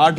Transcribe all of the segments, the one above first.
8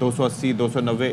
280, 290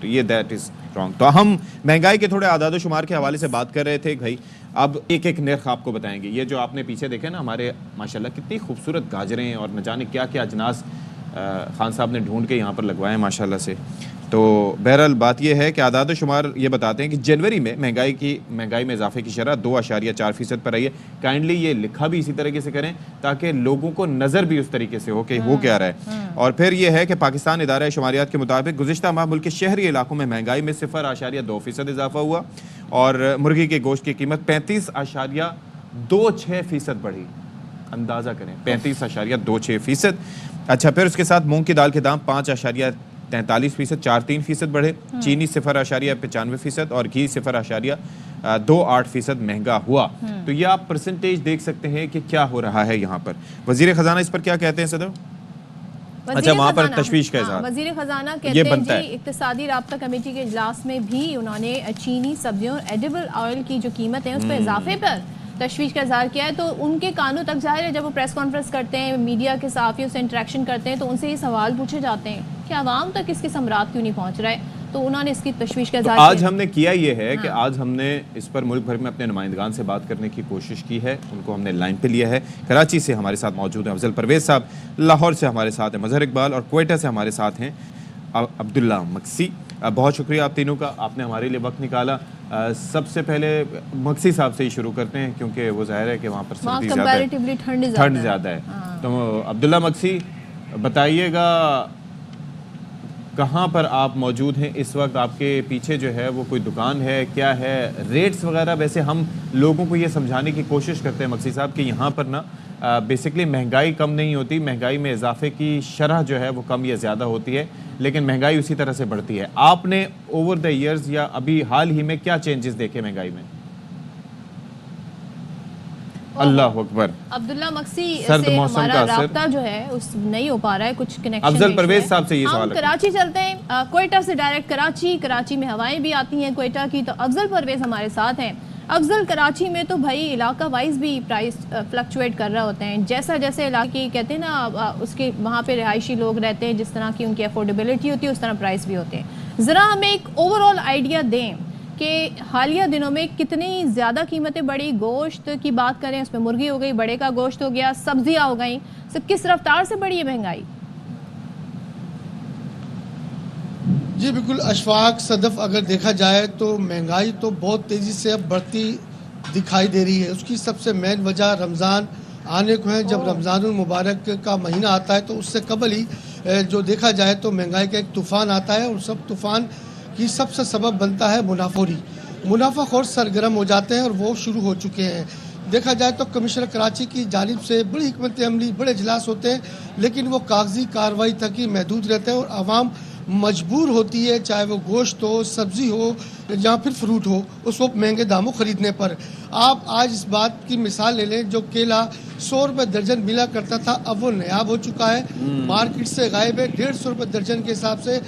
تو یہ that is wrong. تو ہم مہنگائی کے تھوڑے اعداد و شمار کے حوالے سے بات کر رہے تھے بھائی. اب ایک ایک نرخ آپ کو بتائیں گے. یہ جو آپ نے پیچھے دیکھے نا ہمارے ماشاءاللہ کتنی خوبصورت گاجریں اور نہ جانے کیا کیا اجناس خان صاحب نے ڈھونڈ کے یہاں پر لگوائے ہیں ماشاءاللہ سے. تو بہرحال بات یہ ہے کہ اعداد و شمار یہ بتاتے ہیں کہ جنوری میں مہنگائی میں اضافے کی شرح 2.4% پر آئی ہے. کائنڈلی یہ لکھا بھی اسی طریقے سے کریں تاکہ لوگوں کو نظر بھی اس طریقے سے ہو کہ ہو کیا رہا ہے. اور پھر یہ ہے کہ پاکستان ادارہ شماریات کے مطابق گزشتہ ماہ ملک کے شہری علاقوں میں مہنگائی میں 0.2% اضافہ ہوا اور مرغی کے گوشت کی قیمت 35.26% بڑھی. اندازہ کریں 35.26%. اچھا پھر اس کے ساتھ مونگ کی دال کے دام 5.43%، 4.3% بڑھے. چینی 0.95% اور گھی 0.28% مہنگا ہوا. تو یہ آپ پرسنٹیج دیکھ سکتے ہیں کہ کیا ہو رہا ہے یہاں پر. وزیر خزانہ اس پر کیا کہتے ہیں صدر؟ اچھا وہاں پر تشویش کا اظہار. وزیر خزانہ کہتے ہیں جی اقتصادی رابطہ کمیٹی کے اجلاس میں بھی انہوں نے چینی سبزیوں اور ایڈیبل آئل کی جو قیمت ہے اس پہ اضافے پر تشویش کا اظہار کیا ہے. تو ان کے کانوں تک ظاہر ہے جب وہ پریس کانفرنس کرتے ہیں میڈیا کے صحافیوں سے انٹریکشن کرتے ہیں تو ان سے یہ سوال پوچھے جاتے ہیں کہ عوام تک اس کی ثمرات کیوں نہیں پہنچ رہا ہے. تو انہوں نے اس کی تشویش کا اظہار کیا. آج ہم نے کیا یہ ہے کہ آج ہم نے اس پر ملک بھر میں اپنے نمائندگان سے بات کرنے کی کوشش کی ہے. ان کو ہم نے لائن پہ لیا ہے. کراچی سے ہمارے ساتھ موجود ہیں افضل پرویز صاحب، لاہور سے ہمارے ساتھ ہیں مظہر اقبال اور کوئٹہ سے ہمارے ساتھ ہیں عبداللہ مکسی. بہت شکریہ آپ تینوں کا، آپ نے ہمارے لیے وقت نکالا. سب سے پہلے مکسی صاحب سے ہی شروع کرتے ہیں کیونکہ وہ ظاہر ہے کہ وہاں پر سردی زیادہ ہے، ٹھنڈ زیادہ ہے. تو عبداللہ مکسی بتائیے گا کہاں پر آپ موجود ہیں اس وقت؟ آپ کے پیچھے جو ہے وہ کوئی دکان ہے کیا ہے؟ ریٹس وغیرہ ویسے ہم لوگوں کو یہ سمجھانے کی کوشش کرتے ہیں مکسی صاحب کہ یہاں پر نا بیسکلی مہنگائی کم نہیں ہوتی، مہنگائی میں اضافے کی شرح جو ہے وہ کم یا زیادہ ہوتی ہے لیکن مہنگائی اسی طرح سے بڑھتی ہے. آپ نے اوور دا ایئرز یا ابھی حال ہی میں کیا چینجز دیکھے مہنگائی میں؟ اللہ اکبر. عبداللہ مکسی سے ہمارا رابطہ جو ہے اس نہیں ہو پا رہا ہے، کچھ کنیکشن. افضل پرویز صاحب سے یہ سوال ہے. ہم کراچی چلتے ہیں، کوئٹہ سے ڈائریکٹ کراچی میں ہوائیں بھی آتی ہیں کوئٹہ کی. تو افضل پرویز ہمارے ساتھ ہیں. افضل کراچی میں تو بھائی علاقہ وائز بھی پرائس فلکچویٹ کر رہے ہوتے ہیں. جیسا جیسے علاقے کہتے ہیں نا اس کے وہاں پہ رہائشی لوگ رہتے ہیں، جس طرح کی ان کی افورڈیبلٹی ہوتی ہے اس طرح پرائس بھی ہوتے ہیں. ذرا ہمیں ایک اوور آل آئیڈیا دیں کہ حالیہ دنوں میں کتنی زیادہ قیمتیں بڑھی. گوشت کی بات کریں اس میں مرغی ہو گئی، بڑے کا گوشت ہو گیا، سبزیاں ہو گئیں، سب کس رفتار سے بڑھی ہے مہنگائی؟ جی بالکل اشفاق، صدف، اگر دیکھا جائے تو مہنگائی تو بہت تیزی سے اب بڑھتی دکھائی دے رہی ہے. اس کی سب سے مین وجہ رمضان آنے کو ہے. جب رمضان المبارک کا مہینہ آتا ہے تو اس سے قبل ہی جو دیکھا جائے تو مہنگائی کا ایک طوفان آتا ہے اور سب طوفان کی سب سے سبب بنتا ہے منافع خوری. منافع خور سرگرم ہو جاتے ہیں اور وہ شروع ہو چکے ہیں. دیکھا جائے تو کمشنر کراچی کی جانب سے بڑی حکمت عملی، بڑے اجلاس ہوتے ہیں لیکن وہ کاغذی کارروائی تک ہی محدود رہتے ہیں اور عوام مجبور ہوتی ہے، چاہے وہ گوشت ہو، سبزی ہو یا پھر فروٹ ہو، اس وقت مہنگے داموں خریدنے پر. آپ آج اس بات کی مثال لے لیں، جو کیلا 100 روپے درجن ملا کرتا تھا اب وہ نایاب ہو چکا ہے، مارکیٹ سے غائب ہے. 150 روپے درجن کے حساب سے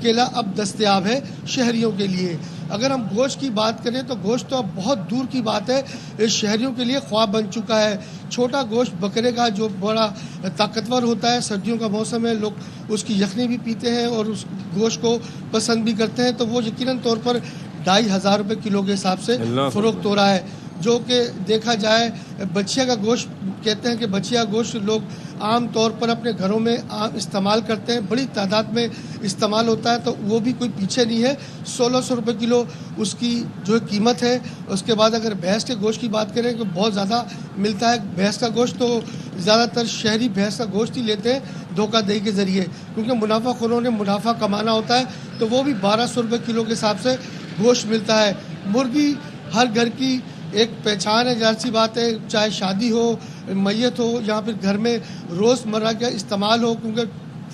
کیلا اب دستیاب ہے شہریوں کے لیے. اگر ہم گوشت کی بات کریں تو گوشت تو اب بہت دور کی بات ہے، شہریوں کے لیے خواب بن چکا ہے. چھوٹا گوشت بکرے کا جو بڑا طاقتور ہوتا ہے، سردیوں کا موسم ہے، لوگ اس کی یخنی بھی پیتے ہیں اور اس گوشت کو پسند بھی کرتے ہیں، تو وہ یقیناً طور پر 2500 روپے کلو کے حساب سے فروخت ہو رہا ہے. جو کہ دیکھا جائے بچیا کا گوشت، کہتے ہیں کہ بچیا گوشت لوگ عام طور پر اپنے گھروں میں استعمال کرتے ہیں، بڑی تعداد میں استعمال ہوتا ہے، تو وہ بھی کوئی پیچھے نہیں ہے. 1600 روپے کلو اس کی جو قیمت ہے. اس کے بعد اگر بھینس کے گوشت کی بات کریں تو بہت زیادہ ملتا ہے. بھینس کا گوشت تو زیادہ تر شہری بھینس کا گوشت ہی لیتے ہیں دھوکہ دہی کے ذریعے، کیونکہ منافع خوروں نے منافع کمانا ہوتا ہے، تو وہ بھی 1200 روپے کلو کے حساب سے گوشت ملتا ہے. مرغی ہر گھر کی ایک پہچان ہے، ظاہر سی بات ہے، چاہے شادی ہو، میت ہو یا پھر گھر میں روز مرہ کا استعمال ہو، کیونکہ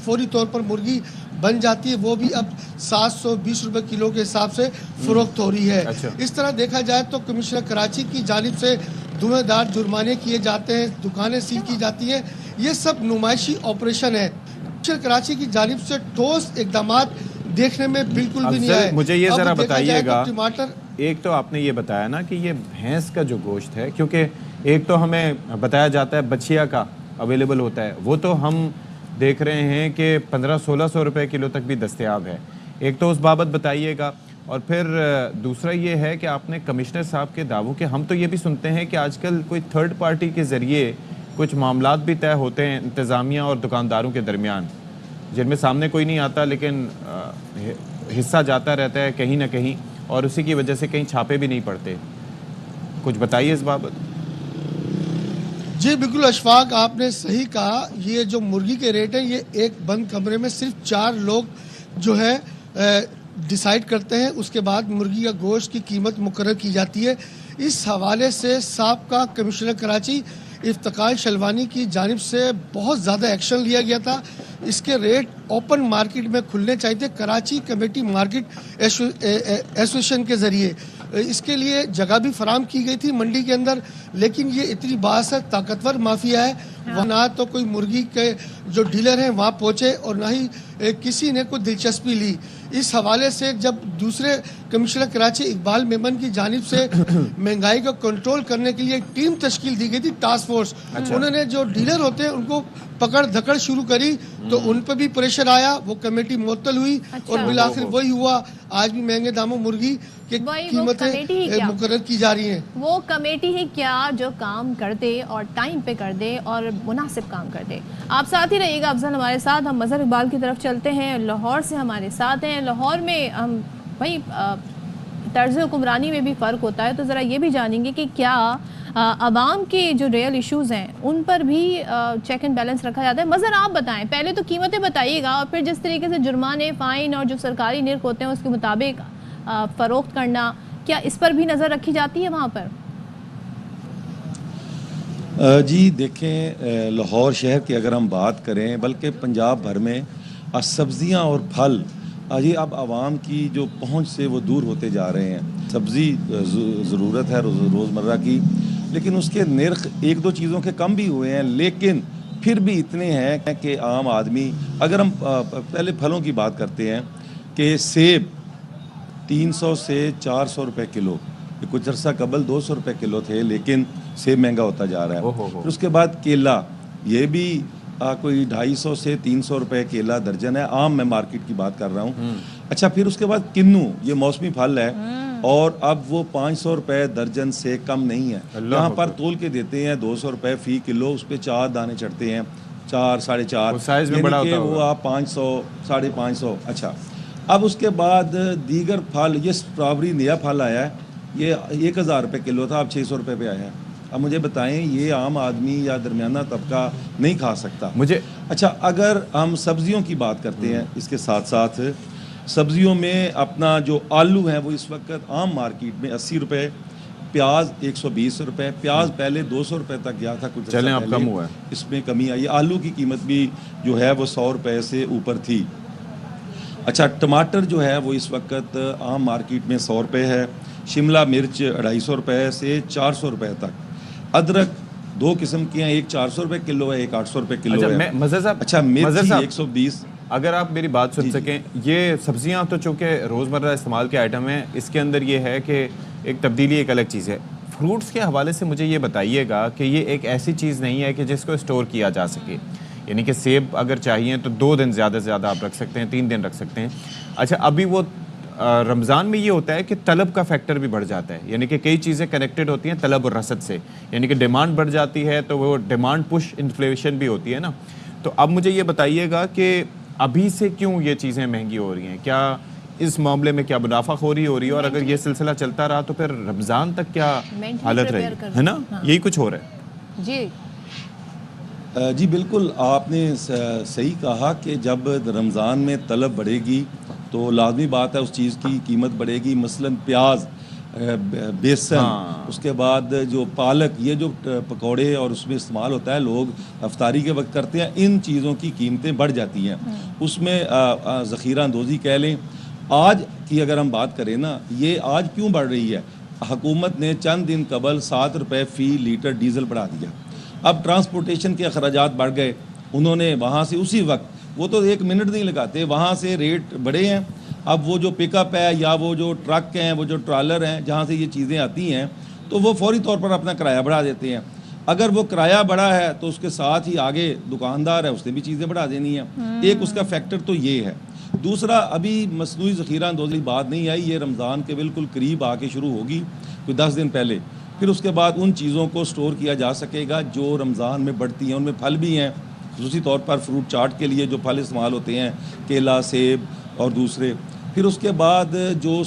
فوری طور پر مرغی بن جاتی ہے، وہ بھی اب 720 روپے کلو کے حساب سے فروخت ہو رہی ہے. اس طرح دیکھا جائے تو کمشنر کراچی کی جانب سے دھویں دار جرمانے کیے جاتے ہیں، دکانیں سیل کی جاتی ہیں. یہ سب نمائشی آپریشن ہے. کمشنر کراچی کی جانب سے ٹھوس اقدامات دیکھنے میں بالکل بھی نہیں آئے. مجھے یہ ذرا بتائیے گا، ٹماٹر ایک تو آپ نے یہ بتایا نا کہ یہ بھینس کا جو گوشت ہے، کیونکہ ایک تو ہمیں بتایا جاتا ہے بچیا کا اویلیبل ہوتا ہے، وہ تو ہم دیکھ رہے ہیں کہ 1500-1600 روپے کلو تک بھی دستیاب ہے. ایک تو اس بابت بتائیے گا، اور پھر دوسرا یہ ہے کہ آپ نے کمشنر صاحب کے دعووں کے، ہم تو یہ بھی سنتے ہیں کہ آج کل کوئی تھرڈ پارٹی کے ذریعے کچھ معاملات بھی طے ہوتے ہیں انتظامیہ اور دکانداروں کے درمیان، جن میں سامنے کوئی نہیں آتا لیکن حصہ جاتا رہتا ہے کہیں نہ کہیں، اور اسی کی وجہ سے کہیں چھاپے بھی نہیں پڑتے. کچھ بتائیے اس بابت. جی بالکل اشفاق، آپ نے صحیح کہا. یہ جو مرغی کے ریٹ ہیں یہ ایک بند کمرے میں صرف 4 لوگ جو ہے ڈیسائیڈ کرتے ہیں. اس کے بعد مرغی یا گوشت کی قیمت مقرر کی جاتی ہے. اس حوالے سے سابقہ کمشنر کراچی افتخار شلوانی کی جانب سے بہت زیادہ ایکشن لیا گیا تھا. اس کے ریٹ اوپن مارکیٹ میں کھلنے چاہیے تھے کراچی کمیٹی مارکیٹ ایسوسیشن کے ذریعے. اس کے لیے جگہ بھی فراہم کی گئی تھی منڈی کے اندر، لیکن یہ اتنی باعث طاقتور مافیا ہے، وہ نہ تو کوئی مرغی کے جو ڈیلر ہیں وہاں پہنچے اور نہ ہی کسی نے کوئی دلچسپی لی. اس حوالے سے جب دوسرے کمشنر کراچی اقبال میمن کی جانب سے مہنگائی کو کنٹرول کرنے کے لیے ایک ٹیم تشکیل دی گئی تھی، ٹاسک فورس. انہوں نے جو ڈیلر ہوتے ہیں ان کو پکڑ دھکڑ شروع کری تو ان پہ بھی پریشر آیا، وہ کمیٹی معطل ہوئی اور بالآخر وہی ہوا. آج بھی مہنگے داموں مرغی کی قیمتیں مقرر کی جا رہی ہیں. وہ کمیٹی ہی کیا جو کام کر دے اور ٹائم پہ کر دے اور مناسب کام کر دے. آپ ساتھ ہی رہیے گا افضل ہمارے ساتھ. ہم مظہر اقبال کی طرف چلتے ہیں، لاہور سے ہمارے ساتھ ہیں. لاہور میں ہم بھائی طرز حکمرانی میں بھی فرق ہوتا ہے، تو ذرا یہ بھی جانیں گے کہ کیا عوام کے جو ریئل ایشوز ہیں ان پر بھی چیک اینڈ بیلنس رکھا جاتا ہے. مظہر آپ بتائیں، پہلے تو قیمتیں بتائیے گا اور پھر جس طریقے سے جرمانے، فائن اور جو سرکاری نرخ ہوتے ہیں اس کے مطابق فروخت کرنا، کیا اس پر بھی نظر رکھی جاتی ہے وہاں پر؟ جی دیکھیں، لاہور شہر کی اگر ہم بات کریں، بلکہ پنجاب بھر میں سبزیاں اور پھل جی اب عوام کی جو پہنچ سے وہ دور ہوتے جا رہے ہیں. سبزی ضرورت ہے روزمرہ کی، لیکن اس کے نرخ 1-2 چیزوں کے کم بھی ہوئے ہیں، لیکن پھر بھی اتنے ہیں کہ عام آدمی، اگر ہم پہلے پھلوں کی بات کرتے ہیں کہ سیب 300 سے 400 روپے کلو، کچھ عرصہ قبل 200 روپے کلو تھے، لیکن سیب مہنگا ہوتا جا رہا ہے. پھر اس کے بعد کیلا، یہ بھی کوئی 250 سے 300 روپے کیلا درجن ہے، عام میں مارکیٹ کی بات کر رہا ہوں. اچھا، پھر اس کے بعد کنو، یہ موسمی پھل ہے اور اب وہ 500 روپے درجن سے کم نہیں ہے. یہاں پر تول کے دیتے ہیں 200 روپے فی کلو، اس پہ 4 دانے چڑھتے ہیں، 4 ساڑھے 4، یعنی کہ وہ آپ 500 550. اچھا، اب اس کے بعد دیگر پھل، یہ اسٹرابری نیا پھل آیا ہے، یہ 1000 روپے کلو تھا، اب 600 روپے پہ آیا ہے. اب مجھے بتائیں یہ عام آدمی یا درمیانہ طبقہ نہیں کھا سکتا. اچھا، اگر ہم سبزیوں کی بات کرتے ہیں، اس کے ساتھ ساتھ سبزیوں میں اپنا جو آلو ہیں وہ اس وقت عام مارکیٹ میں 80 روپے، پیاز 120 روپے، پیاز پہلے 200 روپے تک گیا تھا، کچھ چلیں اب کم ہوا ہے، اس میں کمی آئی. آلو کی قیمت بھی جو ہے وہ 100 روپے سے اوپر تھی. اچھا، ٹماٹر جو ہے وہ اس وقت عام مارکیٹ میں 100 روپے ہے، شملہ مرچ 250 روپے سے 400 روپے تک. ادرک 2 قسم کی ہیں، ایک 400 روپے کلو ہے، ایک 800 روپے کلو ہے. اچھا، مرچ 120. اگر آپ میری بات سن سکیں، یہ سبزیاں تو چونکہ روزمرہ استعمال کے آئٹم ہیں، اس کے اندر یہ ہے کہ ایک تبدیلی ایک الگ چیز ہے. فروٹس کے حوالے سے مجھے یہ بتائیے گا کہ یہ ایک ایسی چیز نہیں ہے کہ جس کو اسٹور کیا جا سکے، یعنی کہ سیب اگر چاہیے تو 2 دن زیادہ سے زیادہ آپ رکھ سکتے ہیں، 3 دن رکھ سکتے ہیں. اچھا، ابھی وہ رمضان میں یہ ہوتا ہے کہ طلب کا فیکٹر بھی بڑھ جاتا ہے، یعنی کہ کئی چیزیں کنیکٹڈ ہوتی ہیں طلب اور رسد سے، یعنی کہ ڈیمانڈ بڑھ جاتی ہے تو وہ ڈیمانڈ پش انفلیشن بھی ہوتی ہے نا. تو اب مجھے یہ بتائیے گا کہ ابھی سے کیوں یہ چیزیں مہنگی ہو رہی ہیں، کیا اس معاملے میں کیا منافع خوری ہو رہی ہے، اور اگر یہ سلسلہ چلتا رہا تو پھر رمضان تک کیا حالت رہے گی، ہے نا؟ یہی کچھ ہو رہا ہے. جی بالکل، آپ نے صحیح کہا کہ جب رمضان میں طلب بڑھے گی تو لازمی بات ہے اس چیز کی قیمت بڑھے گی. مثلاً پیاز، بیسن، اس کے بعد جو پالک، یہ جو پکوڑے اور اس میں استعمال ہوتا ہے، لوگ افطاری کے وقت کرتے ہیں، ان چیزوں کی قیمتیں بڑھ جاتی ہیں. اس میں ذخیرہ اندوزی کہہ لیں. آج کی اگر ہم بات کریں نا، یہ آج کیوں بڑھ رہی ہے؟ حکومت نے چند دن قبل 7 روپے فی لیٹر ڈیزل بڑھا دیا. اب ٹرانسپورٹیشن کے اخراجات بڑھ گئے، انہوں نے وہاں سے اسی وقت، وہ تو 1 منٹ نہیں لگاتے، وہاں سے ریٹ بڑھے ہیں. اب وہ جو پک اپ ہے یا وہ جو ٹرک ہیں، وہ جو ٹرالر ہیں، جہاں سے یہ چیزیں آتی ہیں، تو وہ فوری طور پر اپنا کرایہ بڑھا دیتے ہیں. اگر وہ کرایہ بڑھا ہے تو اس کے ساتھ ہی آگے دکاندار ہے، اس نے بھی چیزیں بڑھا دینی ہیں. ایک اس کا فیکٹر تو یہ ہے. دوسرا ابھی مصنوعی ذخیرہ اندوزی بات نہیں آئی, یہ رمضان کے بالکل قریب آ کے شروع ہوگی, کوئی 10 دن پہلے. پھر اس کے بعد ان چیزوں کو سٹور کیا جا سکے گا جو رمضان میں بڑھتی ہیں. ان میں پھل بھی ہیں, خصوصی طور پر فروٹ چاٹ کے لیے جو پھل استعمال ہوتے ہیں, کیلا, سیب اور دوسرے. پھر اس کے بعد جو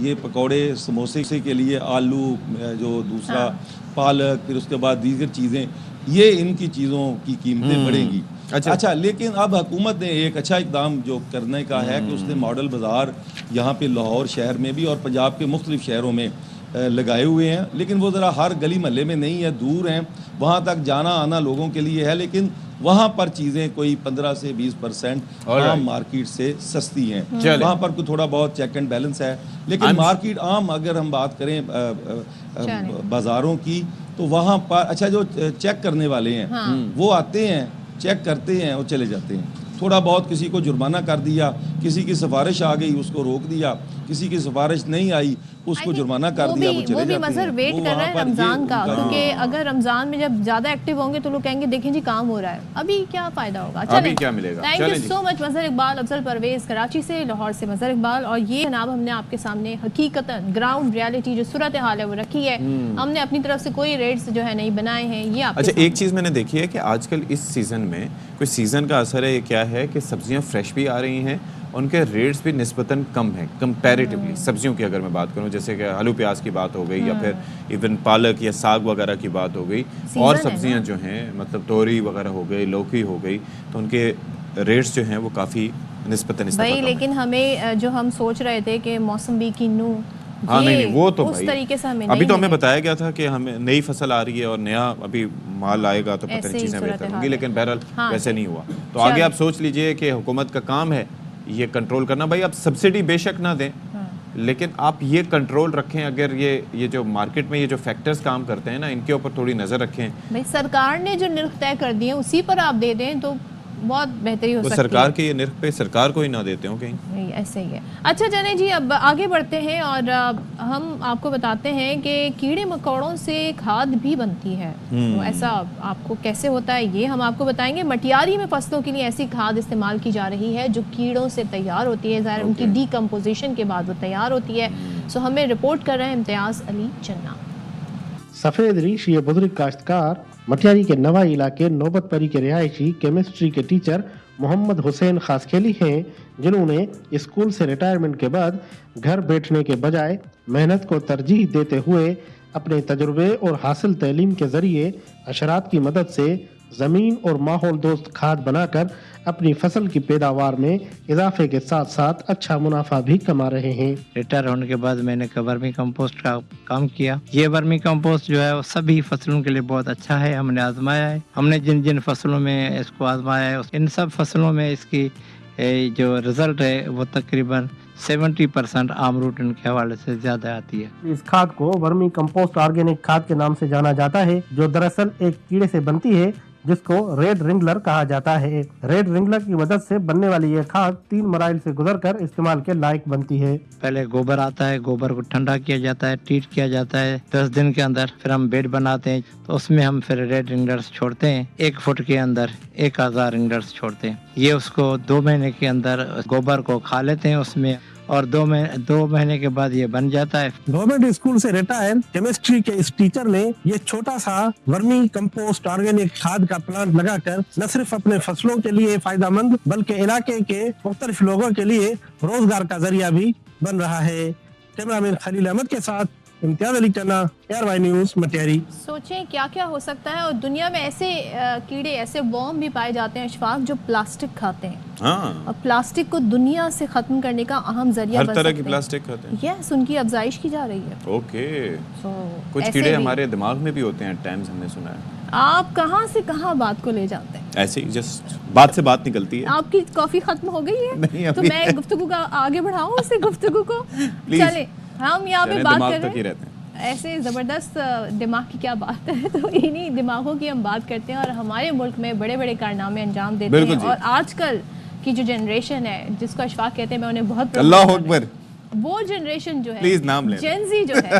یہ پکوڑے سموسے کے لیے آلو, جو دوسرا پالک, پھر اس کے بعد دیگر چیزیں, یہ ان کی چیزوں کی قیمتیں بڑھیں گی. اچھا, لیکن اب حکومت نے ایک اچھا اقدام جو کرنے کا ہے کہ اس نے ماڈل بازار یہاں پہ لاہور شہر میں بھی اور پنجاب کے مختلف شہروں میں لگائے ہوئے ہیں, لیکن وہ ذرا ہر گلی محلے میں نہیں ہے, دور ہیں, وہاں تک جانا آنا لوگوں کے لیے ہے, لیکن وہاں پر چیزیں کوئی 15 سے 20% عام مارکیٹ سے سستی ہیں. وہاں پر کوئی تھوڑا بہت چیک اینڈ بیلنس ہے, لیکن مارکیٹ عام اگر ہم بات کریں بازاروں کی تو وہاں پر اچھا جو چیک کرنے والے ہیں وہ آتے ہیں, چیک کرتے ہیں اور چلے جاتے ہیں. تھوڑا بہت کسی کو جرمانہ کر دیا, کسی کی سفارش آ گئی اس کو روک دیا, کسی کی سفارش نہیں آئی اس کو جرمانہ کر دیا, وہ چلے جاتے ہیں. مظہر ویٹ کر رہے ہیں رمضان کا, کیونکہ اگر رمضان میں جب زیادہ ایکٹیو ہوں گے تو لوگ کہیں گے دیکھیں جی کام ہو رہا ہے, ابھی کیا فائدہ ہوگا. ابھی کیا ملے گا. تھینک یو سو مچ مظہر اقبال. افضل پرویز کراچی سے, لاہور سے مظہر اقبال. اور یہ جناب ہم نے آپ کے سامنے حقیقتاً گراؤنڈ ریالٹی جو صورتحال ہے وہ رکھی ہے, ہم نے اپنی طرف سے کوئی ریٹس جو ہے نہیں بنائے ہیں. یہ آپ اچھا, ایک چیز میں نے دیکھی ہے کہ آج کل اس سیزن میں کوئی سیزن کا اثر ہے, یہ کیا ہے کہ سبزیاں فریش بھی آ رہی ہیں, ان کے ریٹس بھی نسبتاً کم ہیں کمپیریٹیولی. سبزیوں کی اگر میں بات کروں, جیسے کہ آلو پیاز کی بات ہو گئی, یا پھر ایون پالک یا ساگ وغیرہ کی بات ہو گئی, اور سبزیاں جو ہیں مطلب توری وغیرہ ہو گئی, لوکی ہو گئی, تو ان کے ریٹس جو ہیں وہ کافی نسبتاً بھائی. لیکن ہمیں جو ہم سوچ رہے تھے کہ موسمی کینو, ہاں نہیں وہ تو اس طریقے سے ہمیں ابھی تو ہمیں بتایا گیا تھا کہ ہمیں نئی فصل آ رہی ہے اور نیا ابھی مال آئے گا تو پتہ نہیں چیزیں بہتر ہوں گی, لیکن بہرحال ویسے نہیں ہوا. تو آگے آپ سوچ لیجئے کہ حکومت کا کام ہے یہ کنٹرول کرنا. بھائی آپ سبسڈی بے شک نہ دیں, لیکن آپ یہ کنٹرول رکھیں. اگر یہ جو مارکیٹ میں یہ جو فیکٹرز کام کرتے ہیں نا, ان کے اوپر تھوڑی نظر رکھیں. بھائی سرکار نے جو نرخ طے کر دیے اسی پر آپ دے دیں تو بہت بہتری ہو سکتی ہے. سرکار کے یہ نرخ پہ سرکار کو ہی نہ دیتے ہوں کہیں, ایسے ہی ہے. اچھا چلیں جی, اب آگے بڑھتے ہیں اور ہم آپ کو بتاتے ہیں کہ کیڑے مکوڑوں سے کھاد بھی بنتی ہے. تو ایسا آپ کو کیسے ہوتا ہے یہ ہم آپ کو بتائیں گے. مٹیاری میں فصلوں کے لیے ایسی کھاد استعمال کی جا رہی ہے جو کیڑوں سے تیار ہوتی ہے, ظاہر ان کی ڈی کمپوزیشن کے بعد وہ تیار ہوتی ہے. سو ہمیں رپورٹ کر رہے ہیں امتیاز علی چنا. سفید ریش یہ بزرگ کاشتکار مٹیاری کے نوائی علاقے نوبت پری کے رہائشی کیمسٹری کے ٹیچر محمد حسین خاصکھیلی ہیں, جنہوں نے اسکول سے ریٹائرمنٹ کے بعد گھر بیٹھنے کے بجائے محنت کو ترجیح دیتے ہوئے اپنے تجربے اور حاصل تعلیم کے ذریعے حشرات کی مدد سے زمین اور ماحول دوست کھاد بنا کر اپنی فصل کی پیداوار میں اضافے کے ساتھ ساتھ اچھا منافع بھی کما رہے ہیں. ریٹائر ہونے کے بعد میں نے ورمی کمپوسٹ کا کام کیا. یہ ورمی کمپوسٹ جو ہے وہ سبھی فصلوں کے لیے بہت اچھا ہے. ہم نے آزمایا ہے, ہم نے جن جن فصلوں میں اس کو آزمایا ہے ان سب فصلوں میں اس کی جو رزلٹ ہے وہ تقریباً 70% عام روٹین کے حوالے سے زیادہ آتی ہے. اس کھاد کو ورمی کمپوسٹ آرگینک کھاد کے نام سے جانا جاتا ہے, جو دراصل ایک کیڑے سے بنتی ہے جس کو ریڈ رنگلر کہا جاتا ہے. ریڈ رنگلر کی مدد سے بننے والی یہ کھاد 3 مراحل سے گزر کر استعمال کے لائق بنتی ہے. پہلے گوبر آتا ہے, گوبر کو ٹھنڈا کیا جاتا ہے, ٹریٹ کیا جاتا ہے 10 دن کے اندر. پھر ہم بیڈ بناتے ہیں تو اس میں ہم پھر ریڈ رنگلرز چھوڑتے ہیں. 1 فٹ کے اندر 1000 رنگلرز چھوڑتے ہیں. یہ اس کو 2 مہینے کے اندر گوبر کو کھا لیتے ہیں اس میں, اور 2 مہینے کے بعد یہ بن جاتا ہے. گورنمنٹ اسکول سے ریٹائر کیمسٹری کے اس ٹیچر نے یہ چھوٹا سا ورمی کمپوسٹ آرگینک کھاد کا پلانٹ لگا کر نہ صرف اپنے فصلوں کے لیے فائدہ مند بلکہ علاقے کے مختلف لوگوں کے لیے روزگار کا ذریعہ بھی بن رہا ہے. کیمرہ مین خلیل احمد کے ساتھ امتیاز علی چنا, ایئر وائی نیوز, مٹیاری. سوچیں کیا کیا ہو سکتا ہے. اور دنیا میں ایسے کیڑے, ایسے ورم بھی پائے جاتے ہیں اشفاق جو پلاسٹک کھاتے ہیں. اور پلاسٹک کو دنیا سے ختم کرنے کا اہم ذریعہ ہر طرح کی پلاسٹک کھاتے ہیں. یس, ان کی افزائش کی جا رہی ہے. اوکے, کچھ کیڑے ہمارے دماغ میں بھی ہوتے ہیں ٹائمز, ہم نے سنا ہے. آپ کہاں سے کہاں بات کو لے جاتے ہیں, ایسے ہی جسٹ بات سے بات نکلتی ہے. آپ کی کافی ختم ہو گئی ہے تو میں گفتگو کا آگے بڑھاؤں اسے گفتگو کو. چلیں ہم یہاں پہ بات کر رہے ہیں ایسے زبردست دماغ کی کیا بات ہے, تو انہی دماغوں کی ہم بات کرتے ہیں اور ہمارے ملک میں بڑے بڑے کارنامے انجام دیتے ہیں. اور آج کل کی جو جنریشن ہے جس کو اشفاق کہتے ہیں, میں انہیں بہت اللہ اکبر وہ جنریشن جو ہے Please نام لیں. جین زی جو ہے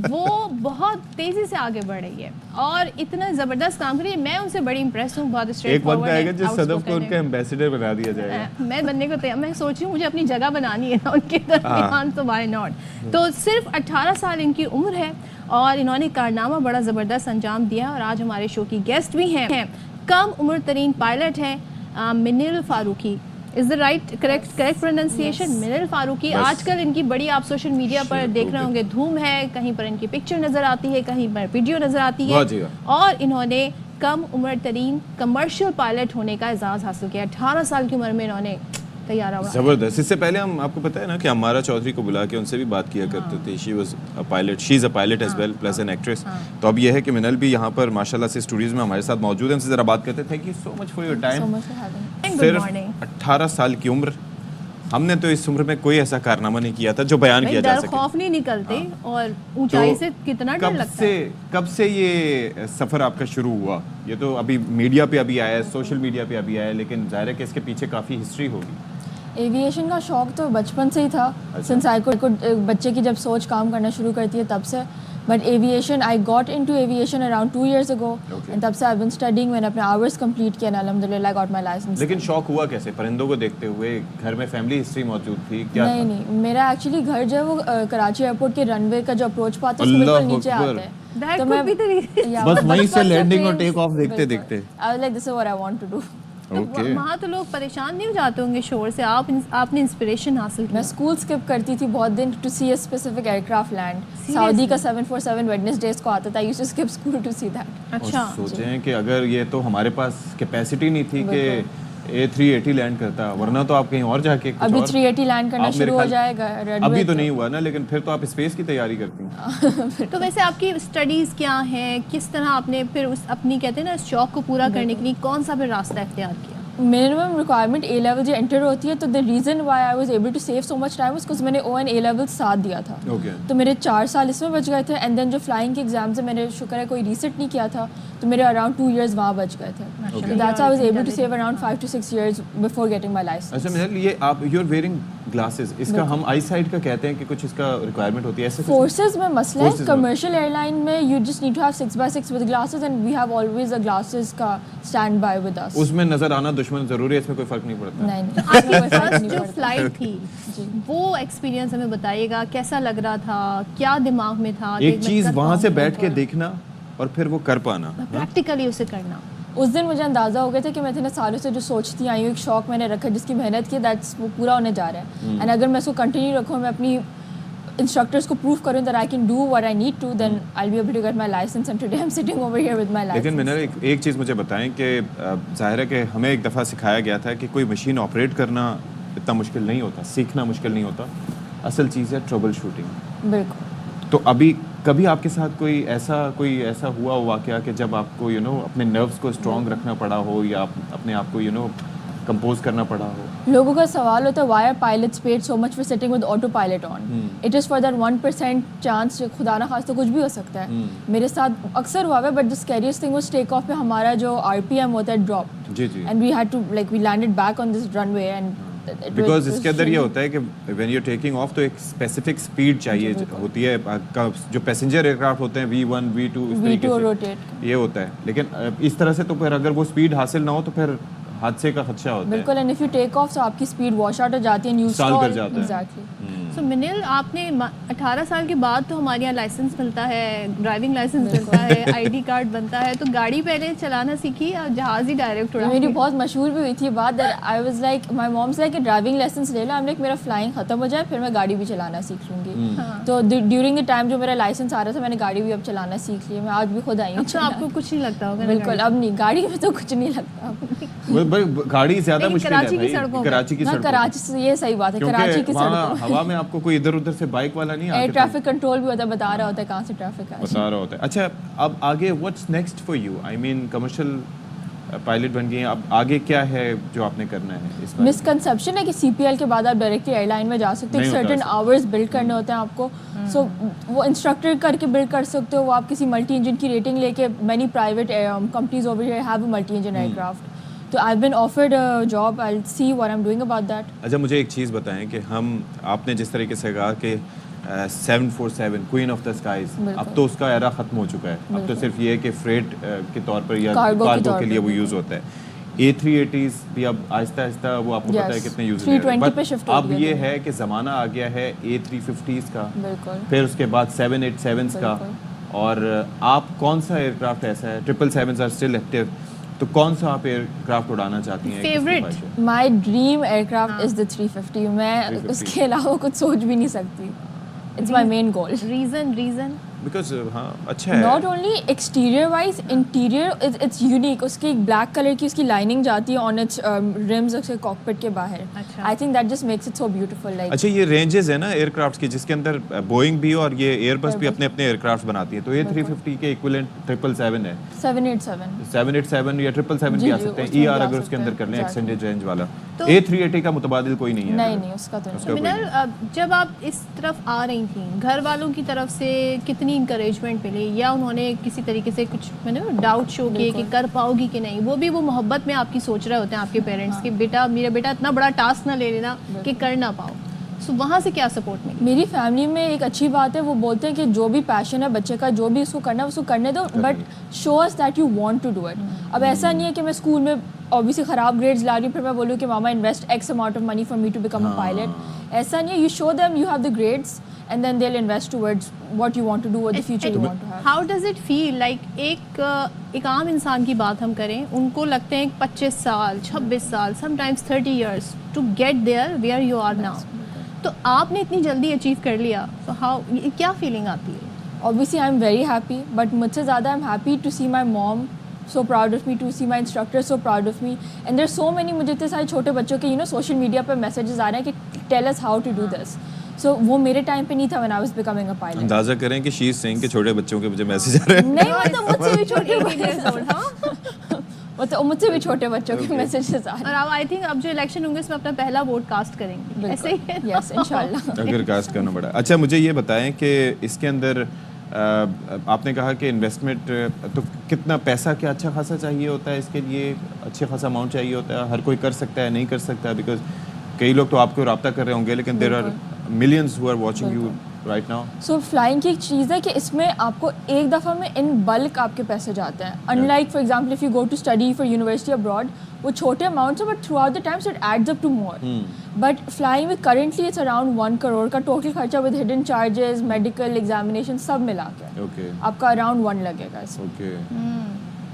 وہ بہت تیزی سے آگے بڑھ رہی ہے اور اتنا زبردست کام کر رہی ہے. میں ان سے بڑی امپریس ہوں, بہت اسٹریٹ ایک وقت فارورڈ آئے گا ہے, جس صدف کو ان کا ایمبیسڈر بنا دیا جائے گا. میں بننے کو تیار, میں سوچ رہی ہوں مجھے اپنی جگہ بنانی ہے نا ان کے درمیان, تو وائی ناٹ. تو صرف 18 سال ان کی عمر ہے اور انہوں نے کارنامہ بڑا زبردست انجام دیا اور آج ہمارے شو کی گیسٹ بھی ہیں. کم عمر ترین پائلٹ ہیں Minal Farooqui. Is the right correct pronunciation? Minal Farooqui. آج کل ان کی بڑی آپ سوشل میڈیا پر دیکھ رہے ہوں گے دھوم ہے, کہیں پر ان کی پکچر نظر آتی ہے, کہیں پر ویڈیو نظر آتی ہے, اور انہوں نے کم عمر ترین کمرشل پائلٹ ہونے کا اعزاز حاصل کیا. 18 سال کی عمر میں انہوں نے تیار ہوا. زبردست. اس سے پہلے ہم آپ کو پتہ ہے نا کہ ہمارا چودھری کو بلا کے ان سے بھی بات کیا کرتے تھے. She was a pilot, she is a pilot as well plus an actress. تو اب یہ ہے کہ منل بھی یہاں پر ماشاء اللہ سے اسٹوڈیوز میں ہمارے ساتھ موجود ہیں. ان سے ذرا بات کرتے. Thank you so much for your time. صرف 18 سال کی عمر, ہم نے تو اس عمر میں کوئی ایسا کارنامہ نہیں کیا تھا جو بیان کیا جا سکے. خوف نہیں نکلتے اور اونچائی سے کتنا ڈر لگتا ہے. کب سے یہ سفر آپ کا شروع ہوا؟ یہ تو ابھی میڈیا پہ ابھی آیا ہے, سوشل میڈیا پہ ابھی آیا ہے, لیکن ظاہر ہے کہ اس کے پیچھے کافی ہسٹری ہوگی. ایویشن کا شوق تو بچپن سے ہی تھا, سنس آئی کو بچے کی جب سوچ کام کرنا شروع کرتی ہے تب سے. But aviation I got into aviation around 2 years ago, and تب سے آئی بن اسٹڈینگ. میں نے اپنے آورس کمپلیٹ کیا, الحمدللہ آئی گاٹ مائی لائسنس. لیکن شوق ہوا کیسے؟ پرندوں کو دیکھتے ہوئے, گھر میں فیملی ہسٹری موجود تھی کیا؟ نہیں, میرا ایکچولی گھر جو ہے وہ کراچی ایئرپورٹ کے رن وے کا جو اپروچ پاتا ہے اس کے بالکل نیچے آتا ہے. تو میں بس وہیں سے لینڈنگ اور ٹیک آف دیکھتے دیکھتے I was like, this is what I want to do. وہاں تو لوگ پریشان نہیں ہو جاتے ہوں گے شور سے؟ آپ نے انسپریشن حاصل کی. میں اسکول اسکپ کرتی تھی بہت دن to see a specific aircraft land. Saudi کا 747 ویڈنسڈیز کو آتا تھا. Used to skip school to see that. اچھا, سوچیں کہ اگر یہ تو ہمارے پاس کیپیسٹی نہیں تھی کہ A380 لینڈ کرتا, ورنہ تو آپ کہیں اور جا کے ابھی 380 لینڈ کرنا شروع ہو جائے گا. ابھی تو نہیں ہوا نا, لیکن پھر تو آپ اسپیس کی تیاری کرتی ہیں. تو ویسے آپ کی اسٹڈیز کیا ہیں, کس طرح آپ نے پھر اپنی کہتے ہیں نا اس شوق کو پورا کرنے کے لیے کون سا پھر راستہ اختیار کیا؟ منیمم ریکوائرمنٹ اے لیول جو انٹر ہوتی ہے, تو the reason why I was able to save so much time اس میں نے او این اے لیول ساتھ دیا تھا. تو میرے 4 سال اس میں بچ گئے تھے. اینڈ دین جو فلائنگ کے ایگزامز ہیں, میں نے شکر ہے کوئی ریسٹ نہیں کیا تھا, تو میرے اراؤنڈ 2 years وہاں بچ گئے تھے. That's I was able to save around 5 to 6 years before getting my licence. اچھا مثال یہ آپ یو آر ویئرنگ گلاسز, اس کا ہم آئی سائٹ کا کہتے ہیں کہ کچھ اس کا ریکوائرمنٹ ہوتی ہے ایسے؟ فورسز میں مسئلہ ہے, کمرشل ایئر لائن میں you just need to have 6x6 with glasses, and we have always a glasses کا اسٹینڈ بائی ود اس. اس میں نظر آنا دشمن ضروری ہے, اس میں کوئی فرق نہیں پڑتا؟ نہیں. آپ کی فرسٹ جو فلائٹ تھی وہ ایکسپیرینس ہمیں بتائیے گا, کیسا لگ رہا تھا, کیا دماغ میں تھا؟ ایک چیز وہاں سے بیٹھ کے دیکھنا اور پھر وہ کر پانا, پریکٹیکلی اسے کرنا. اس دن مجھے اندازہ ہو گیا تھا کہ میں اتنے سالوں سے جو سوچتی آئی ہوں, ایک شوق میں نے رکھا جس کی محنت کی, دیٹس وہ پورا ہونے جا رہا ہے. اینڈ اگر میں اس کو کنٹینیو رکھوں, میں اپنی انسٹرکٹرس کو پروف کروں that I can do what I need to, then I'll be able to get my license, and today I'm sitting over here with my license. لیکن میں نے ایک چیز مجھے بتائیں کہ ظاہر ہے کہ ہمیں ایک دفعہ سکھایا گیا تھا کہ کوئی مشین آپریٹ کرنا اتنا مشکل نہیں ہوتا, سیکھنا مشکل نہیں ہوتا, اصل چیز ہے ٹربل شوٹنگ. بالکل. تو ابھی کبھی آپ کے ساتھ کوئی ایسا ہوا واقعہ کہ جب آپ کو اپنے نروس کو اسٹرانگ رکھنا پڑا ہو, یا اپنے آپ کو کمپوز کرنا پڑا ہو؟ لوگوں کا سوال ہوتا ہے why are pilots paid so much for sitting with autopilot on. It is for that 1% chance, خدا نہ خواستہ کچھ بھی ہو سکتا ہے. میرے ساتھ اکثر ہوا ہے, but the scariest thing was take off پہ ہمارا جو RPM ہوتا ہے drop, and we had to like we landed back on this runway. And because اس کے اندر یہ ہوتا ہے کہ وین یو ٹیکنگ آف تو ایک اسپیسیفک اسپیڈ چاہیے ہوتی ہے. جو پیسنجر ایئر کرافٹ ہوتے ہیں V1 V2 اس طریقے سے یہ ہوتا ہے, لیکن اس طرح سے تو پھر اگر وہ اسپیڈ حاصل نہ ہو تو پھر حادثے کا خدشہ ہوتا ہے. بالکل. And if you take of تو آپ کی اسپیڈ واش آؤٹ ہو جاتی ہے, نیوز سال کر جاتا ہے. ایگزیکٹلی. سو منل, آپ نے 18 سال کے بعد تو ہمارے یہاں لائسنس ملتا ہے, ڈرائیونگ لائسنس ملتا ہے, ID کارڈ بنتا ہے, تو گاڑی پہلے چلانا سیکھی یا جہاز ہی ڈائریکٹ اڑا؟ میری بہت مشہور بھی ہوئی تھی بات. I was like my moms like کہ ڈرائیونگ لائسنس لے لو. لائک میرا فلائنگ ختم ہو جائے پھر میں گاڑی بھی چلانا سیکھ لوں گی. تو ڈیورنگ دا ٹائم جو میرا لائسنس آ رہا تھا, میں نے گاڑی بھی اب چلانا سیکھ لی. میں آج بھی خود آئی ہوں. آپ کو کچھ نہیں لگتا ہوگا؟ بالکل اب نہیں, گاڑی میں تو کچھ نہیں لگتا. گاڑی زیادہ مشکل ہے کراچی کی سڑکوں, کراچی سے یہ صحیح بات ہے, کراچی کی سڑکوں ہوا میں آپ کو کوئی ادھر ادھر سے بائک والا نہیں ایئر ٹریفک کنٹرول بھی ہوتا ہے, بتا رہا ہوتا ہے کہاں سے ٹریفک ہے, بتا رہا ہوتا ہے. اچھا اب آگے what's next for you? I mean commercial pilot بن گئی ہیں, اب آگے کیا ہے جو آپ نے کرنا ہے؟ اس مسکنسیپشن ہے کہ CPL کے بعد آپ ڈائریکٹلی ایئر لائن میں جا سکتے ہو, سرٹن آورز بلڈ کرنے ہوتے ہیں آپ کو. سو وہ انسٹرکٹر کر کے بلڈ کر سکتے ہو, وہ آپ کسی ملٹی انجن کی ریٹنگ لے کے, many private companies over here have a multi engine aircraft. تو I've been offered a job. I'll see what I'm doing about that. اچھا مجھے ایک چیز بتائیں کہ آپ نے جس طریقے سے کہا کہ 747 کوئین آف دا اسکائز، اب تو اس کا ایرا ختم ہو چکا ہے، اب تو صرف یہ ہے کہ فریٹ کے طور پر یا کارگو کے لیے وہ یوز ہوتا ہے. A380s بھی اب آہستہ آہستہ وہ آپ کو پتہ ہے کتنے یوز ہو رہے ہیں، بٹ اب یہ ہے کہ زمانہ آ گیا ہے A350s کا، پھر اس کے بعد 787s کا، اور آپ کون سا ایئر کرافٹ ایسا ہے، 777s آر اسٹل ایکٹیو، تو کون سا آپ ایئر کرافٹ اڑانا چاہتی ہیں؟ Favourite my dream aircraft is the 350. میں اس کے علاوہ کچھ سوچ بھی نہیں سکتی. It's my main goal. Reason because ہاں اچھا ہے. Not only exterior wise, interior it's unique. اس کی ایک بلیک کلر کی اس کی لائننگ جاتی ہے آن اٹس رمز اس کے کاکپٹ کے باہر. I think that just makes it so beautiful. Like اچھا یہ رینجز ہے نا ایئر کرافٹس کی، جس کے اندر بوئنگ بھی اور یہ ایئر بس بھی اپنے اپنے ایئر کرافٹ بناتی ہے، تو یہ 350 کے ایکویلنٹ 777 ہے. 787 یا 777 بھی آ سکتے ہیں، ER اگر اس کے اندر کر لیں ایکسٹینڈیڈ رینج والا. A380 کا متبادل کوئی نہیں ہے. نہیں اس کا تو منال، جب آپ اس طرف آ رہی تھیں گھر والوں کی طرف سے کتنی انکریجمنٹ ملی، یا انہوں نے کسی طریقے سے کچھ ڈاؤٹ شو کیے کہ کر پاؤ گی کہ نہیں؟ وہ بھی وہ محبت میں آپ کی سوچ رہے ہوتے ہیں آپ کے پیرنٹس کہ بیٹا میرا بیٹا اتنا بڑا ٹاسک نہ لے لینا کہ کر نہ پاؤ. سو وہاں سے کیا سپورٹ ملی؟ میری فیملی میں ایک اچھی بات ہے، وہ بولتے ہیں کہ جو بھی پیشن ہے بچے کا، جو بھی اس کو کرنا ہے اس کو کرنے دو، but show us that you want to do it. اب ایسا نہیں ہے کہ میں اسکول میں obviously خراب گریڈز لا رہی ہوں پھر میں بولوں کہ ماما invest X amount of money for me to become a pilot. ایسا نہیں ہے. You show them you have the grades and then they'll invest towards what you want to do or the future you want to have. How does it feel like ایک عام انسان کی بات ہم کریں، ان کو لگتے ہیں 25 سال 26 سال sometimes 30 years to get there where you are now. تو آپ نے اتنی جلدی اچیو کر لیا، so how کیا فیلنگ آتی ہے؟ Obviously I'm very happy, but مجھ سے زیادہ I'm happy to see my mom so proud of me, to see my instructor so proud of me, and there's so many مجھے اتنے سارے چھوٹے بچوں کے سوشل میڈیا پہ میسیجز آ رہے ہیں کہ tell us how to do this. سو وہ میرے ٹائم پہ نہیں تھا when I was becoming a pilot. اندازہ کریں کہ شی از سینگ کہ چھوٹے بچوں کے مجھے میسج آ رہے ہیں. نہیں مطلب مجھ سے بھی چھوٹے مجھ سے بھی چھوٹے بچوں کے میسیجز آ رہے ہیں. اور اب آئی تھنک اب جو الیکشن ہوں گے اس میں اپنا پہلا ووٹ کاسٹ کریں گے، ایسے ہی ہے؟ یس انشاءاللہ. اگر کاسٹ کرنا پڑا. اچھا مجھے یہ بتائیں کہ اس کے اندر آپ نے کہا کہ انویسٹمنٹ تو کتنا پیسہ کیا اچھا خاصا چاہیے ہوتا ہے اس کے لیے؟ اچھا خاصا اماؤنٹ چاہیے ہوتا ہے؟ ہر کوئی کر سکتا ہے نہیں کر سکتا؟ بیکاز کئی لوگ تو آپ کو رابطہ کر رہے ہوں گے لیکن there are millions who are watching you right now. So flying کی ایک چیز ہے کہ اس میں آپ کو ایک دفعہ میں in bulk آپ کے پیسے جاتے ہیں. Unlike for example if you go to study for university abroad, وہ چھوٹے amounts ہیں but throughout the time so it adds up to more. But flying with currently it's around 1 crore کا total خرچہ with hidden charges, medical examination سب ملا کے آپ کا around 1 لگے گا اس میں.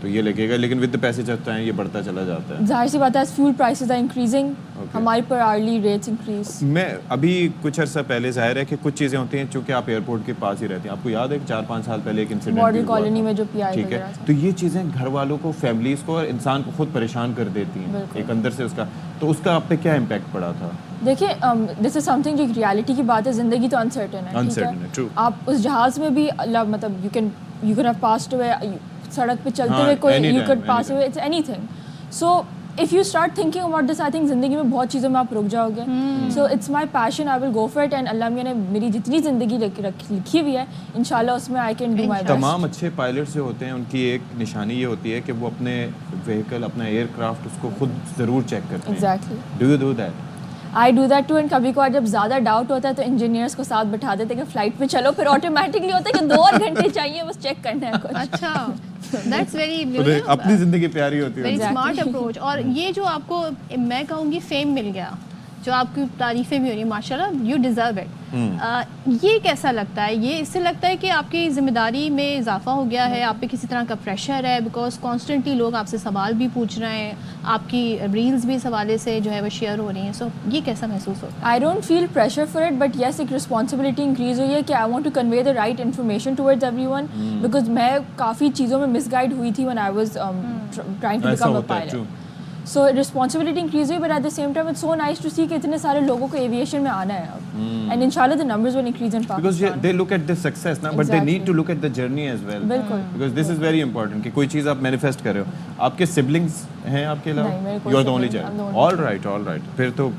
تو یہ لگے گا لیکن ود پیسے چلتا ہے یہ بڑھتا چلا جاتا ہے. ظاہر سی بات ہے فیول پرائسز آر انکریزنگ، ہمارے پر آرلی ریٹس انکریز. میں ابھی کچھ عرصہ پہلے ظاہر ہے کہ کچھ چیزیں ہوتی ہیں چونکہ آپ ایئرپورٹ کے پاس ہی رہتے ہیں، آپ کو یاد ہے کہ 4-5 سال پہلے ایک انسیڈنٹ ماڈل کالونی میں جو پی آئی ٹھیک ہے، تو یہ چیزیں گھر والوں کو، فیملیز کو اور انسان کو خود پریشان کر دیتی ہیں ایک اندر سے اس کا. تو اس کا آپ پہ کیا امپیکٹ پڑا تھا؟ دیکھیں دس از سم تھنگ جو ایک ریالٹی کی بات ہے، زندگی تو انسرٹن ہے. آپ اس جہاز میں بھی مطلب you can have passed away, سڑک پہ چلتے ہوئے کوئی you could pass away, it's anything. So if you start thinking about this I think زندگی میں بہت چیزوں میں آپ رک جاؤ گے. So it's my passion, I will go for it, and اللہ میاں نے میری جتنی زندگی لکھی ہوئی ہے انشاءاللہ اس میں I can do my best. تمام اچھے پائلٹ جو ہوتے ہیں ان کی ایک نشانی یہ ہوتی ہے کہ وہ اپنے وہیکل، اپنا ایئر کرافٹ اس کو خود ضرور چیک کرتے ہیں. Exactly. Do you do that? I do that too. And کبھی کبھار جب زیادہ ڈاؤٹ ہوتا ہے تو انجینئرس کو ساتھ بٹھا دیتے ہیں کہ فلائٹ میں چلو، پھر آٹومیٹکلی ہوتا ہے کہ 2 اور گھنٹے چاہیے بس چیک کرنا ہے کچھ. اچھا دیٹس ویری اپنی زندگی پیاری ہوتی ہے. Very smart approach. اور یہ جو آپ کو میں کہوں گی فیم مل گیا، جو آپ کی تعریفیں بھی ہو رہی ہیں ماشاء اللہ، یو ڈیزرو اٹ. یہ کیسا لگتا ہے؟ یہ اس سے لگتا ہے کہ آپ کی ذمہ داری میں اضافہ ہو گیا ہے، آپ پہ کسی طرح کا پریشر ہے؟ بیکاز کانسٹنٹلی لوگ آپ سے سوال بھی پوچھ رہے ہیں، آپ کی ریلز بھی اس حوالے سے جو ہے وہ شیئر ہو رہی ہیں. سو یہ کیسا محسوس ہوتا ہے؟ I don't feel pressure for it, but yes ایک رسپانسبلٹی انکریز ہوئی ہے کہ I want to convey the right information towards everyone, because میں کافی چیزوں میں مس گائڈ ہوئی تھی when I was trying to become a pilot. So responsibility increase ہوئی, but at the same time it's so nice to see کہ اتنے سارے لوگوں کو aviation میں آنا ہے اب, and inshallah the numbers will increase in Pakistan. Because they look at the success now, but they need to look at the journey as well. بالکل. Because this is very important کہ کوئی چیز آپ manifest کر رہے ہو. آپ کے siblings ہیں آپ کے علاوہ؟ نہیں, میرے کوئی You are the only siblings. child. All right, all right. پھر تو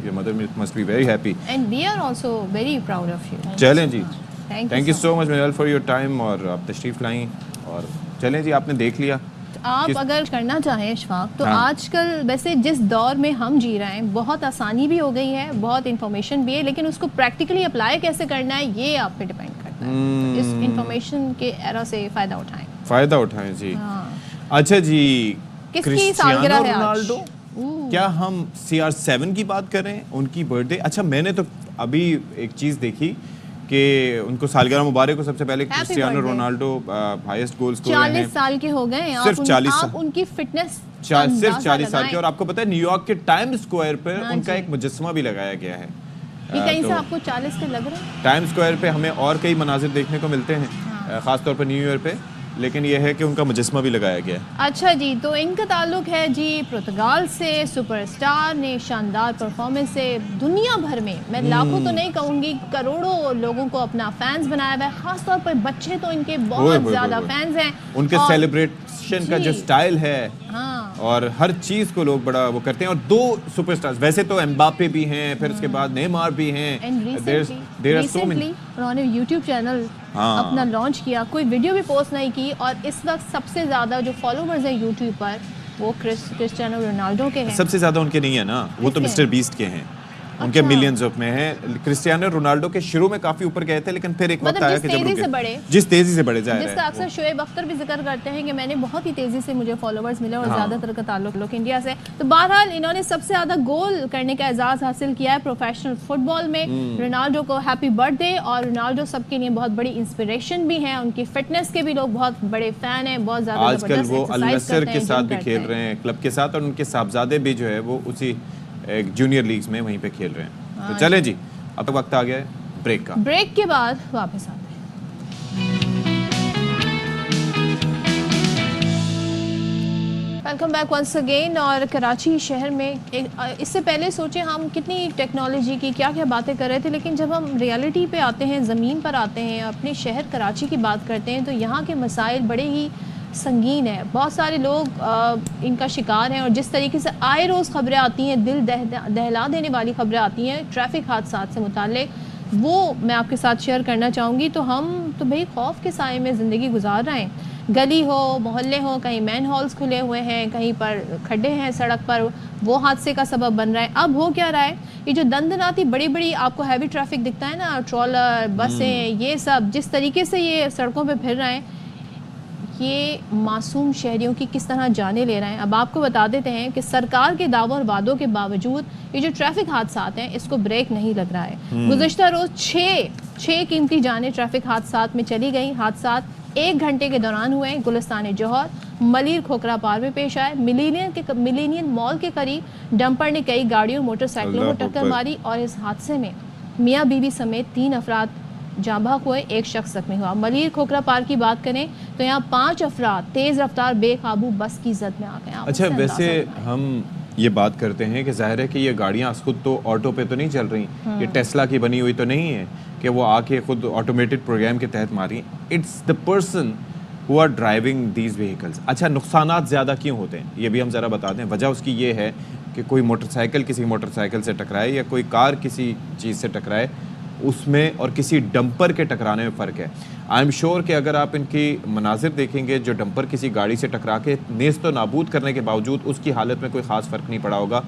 your mother must be very happy. And we are also very proud of you. چلیں جی. Thank you so much Minal for your time, اور آپ تشریف لائیں, اور چلیں جی آپ نے دیکھ لیا آپ اگر کرنا چاہیں اشفاق تو آج کل ویسے جس دور میں ہم جی رہے ہیں بہت آسانی بھی ہو گئی ہے, بہت انفارمیشن بھی ہے, لیکن اس کو پریکٹیکلی اپلائی کیسے کرنا ہے یہ آپ پہ ڈیپینڈ کرتا ہے. تو اس انفارمیشن کے ایرا سے فائدہ اٹھائیں. جی اچھا جی, کس کی سالگرہ ہے آج؟ کیا ہم CR7 کی بات کریں, ان کی برتھ ڈے؟ اچھا میں نے تو ابھی ایک چیز دیکھی کہ ان کو سالگرہ مبارک ہو. سب سے پہلے کرسٹیانو رونالڈو ہائیسٹ گول اسکورر ہیں, 40 سال کے ہو گئے, صرف 40 سال, ان کی فٹنس صرف 40 سال کے. اور آپ کو پتہ ہے نیو یارک کے ٹائم اسکوائر پر ان کا ایک مجسمہ بھی لگایا گیا ہے. یہ کہیں سے آپ کو 40 کے لگ رہے ہیں؟ ٹائم اسکوائر پہ ہمیں اور کئی مناظر دیکھنے کو ملتے ہیں, خاص طور پر نیو ایئر پہ, لیکن یہ ہے کہ ان کا مجسمہ بھی لگایا گیا ہے. اچھا جی, تو ان کا تعلق ہے جی پرتگال سے. سپر اسٹار نے شاندار پرفارمنس سے دنیا بھر میں, میں لاکھوں تو نہیں کہوں گی, کروڑوں لوگوں کو اپنا فینس بنایا ہوا ہے. خاص طور پر بچے تو ان کے بہت زیادہ فینس ہیں. ان کے سیلیبریشن کا جو سٹائل ہے اور ہر چیز کو لوگ بڑا وہ کرتے ہیں. اور 2 سپر اسٹارز, ویسے تو امباپے بھی ہیں, پھر اس کے بعد نیمار بھی ہیں. ریسنٹلی انہوں نے یوٹیوب چینل اپنا لانچ کیا, کوئی ویڈیو بھی پوسٹ نہیں کی, اور اس وقت سب سے زیادہ جو فالوورز ہیں یوٹیوب پر وہ کرسٹیانو رونالڈو کے ہیں. سب سے زیادہ ان کے نہیں ہے نا, وہ تو مسٹر بیسٹ کے ہیں, ان کے ملینز آف میں ہیں. کرسٹیانو رونالڈو کے شروع میں کافی اوپر گئے تھے, لیکن پھر ایک وقت آیا کہ جب جس تیزی سے بڑھے جا رہے ہیں, جس کا اکثر شعیب اختر بھی ذکر کرتے ہیں کہ میں نے بہت ہی تیزی سے مجھے فالوورز ملے, اور زیادہ تر کا تعلق انڈیا سے. تو بہرحال انہوں نے سب سے زیادہ گول کرنے کا اعزاز حاصل کیا ہے پروفیشنل فٹ بال میں. رونالڈو کو ہیپی برتھ ڈے. اور رونالڈو سب کے لیے بہت بڑی انسپریشن بھی ہیں, ان کی فٹنس کے بھی لوگ بہت بڑے فین ہیں, بہت زیادہ آج کل وہ النصر کے ساتھ بھی کھیل رہے ہیں کلب کے ساتھ, اور ان کے صاحبزادے بھی جو ہے وہ اسی جونیئر لیگز میں وہیں پہ کھیل رہے ہیں. تو چلیں جی, اب تک وقت آ گیا ہے بریک کا. بریک کے بعد واپس آتے ہیں. Welcome back once again. اور کراچی شہر میں اس سے پہلے سوچیں ہم کتنی ٹیکنالوجی کی کیا کیا باتیں کر رہے تھے, لیکن جب ہم ریالٹی پہ آتے ہیں, زمین پر آتے ہیں, اپنے شہر کراچی کی بات کرتے ہیں, تو یہاں کے مسائل بڑے ہی سنگین ہے. بہت سارے لوگ ان کا شکار ہیں, اور جس طریقے سے آئے روز خبریں آتی ہیں, دل دہلا دینے والی خبریں آتی ہیں ٹریفک حادثات سے متعلق, وہ میں آپ کے ساتھ شیئر کرنا چاہوں گی. تو ہم تو بھئی خوف کے سائے میں زندگی گزار رہے ہیں. گلی ہو, محلے ہو, کہیں مین ہالز کھلے ہوئے ہیں, کہیں پر کھڈے ہیں سڑک پر, وہ حادثے کا سبب بن رہا ہے. اب ہو کیا رہا ہے, یہ جو دندناتی بڑی بڑی آپ کو ہیوی ٹریفک دکھتا ہے نا, ٹرالر, بسیں, یہ سب جس طریقے سے یہ سڑکوں پہ پھر رہے ہیں, یہ معصوم شہریوں کی کس طرح جانیں لے رہے ہیں. اب آپ کو بتا دیتے ہیں کہ سرکار کے دعووں اور وعدوں کے باوجود یہ جو ٹریفک حادثات ہیں اس کو بریک نہیں لگ رہا ہے. گزشتہ روز 6 قیمتی جانیں ٹریفک حادثات میں چلی گئیں. حادثات 1 گھنٹے کے دوران ہوئے ہیں. گلستان جوہر, ملیر کھوکھرا پار میں پیش آئے. ملینین مال کے قریب ڈمپر نے کئی گاڑیوں اور موٹر سائیکلوں کو ٹکر ماری, اور اس حادثے میں میاں بیوی سمیت 3 افراد جاں بحق ہوئے, 1 شخص زخمی ہوا. ملیر کھوکھرا پار کی بات کریں تو یہاں 5 افراد تیز رفتار بے قابو بس کی زد میں آ گئے. اچھا ویسے ہم یہ بات کرتے ہیں کہ ظاہر ہے کہ یہ گاڑیاں خود تو آٹو پہ تو نہیں چل رہی, یہ ٹیسلا کی بنی ہوئی تو نہیں ہے کہ وہ آ کے خود آٹومیٹڈ پروگرام کے تحت ماری. It's the person who are driving these vehicles. اچھا نقصانات زیادہ کیوں ہوتے ہیں یہ بھی ہم ذرا بتا دیں. وجہ اس کی یہ ہے کہ کوئی موٹر سائیکل کسی موٹر سائیکل سے ٹکرائے, یا کوئی کار کسی چیز سے ٹکرائے, اس میں اور کسی ڈمپر کے ٹکرانے میں فرق ہے. آئی ایم شیور کہ اگر آپ ان کی مناظر دیکھیں گے, جو ڈمپر کسی گاڑی سے ٹکرا کے نیست و نابود کرنے کے باوجود اس کی حالت میں کوئی خاص فرق نہیں پڑا ہوگا.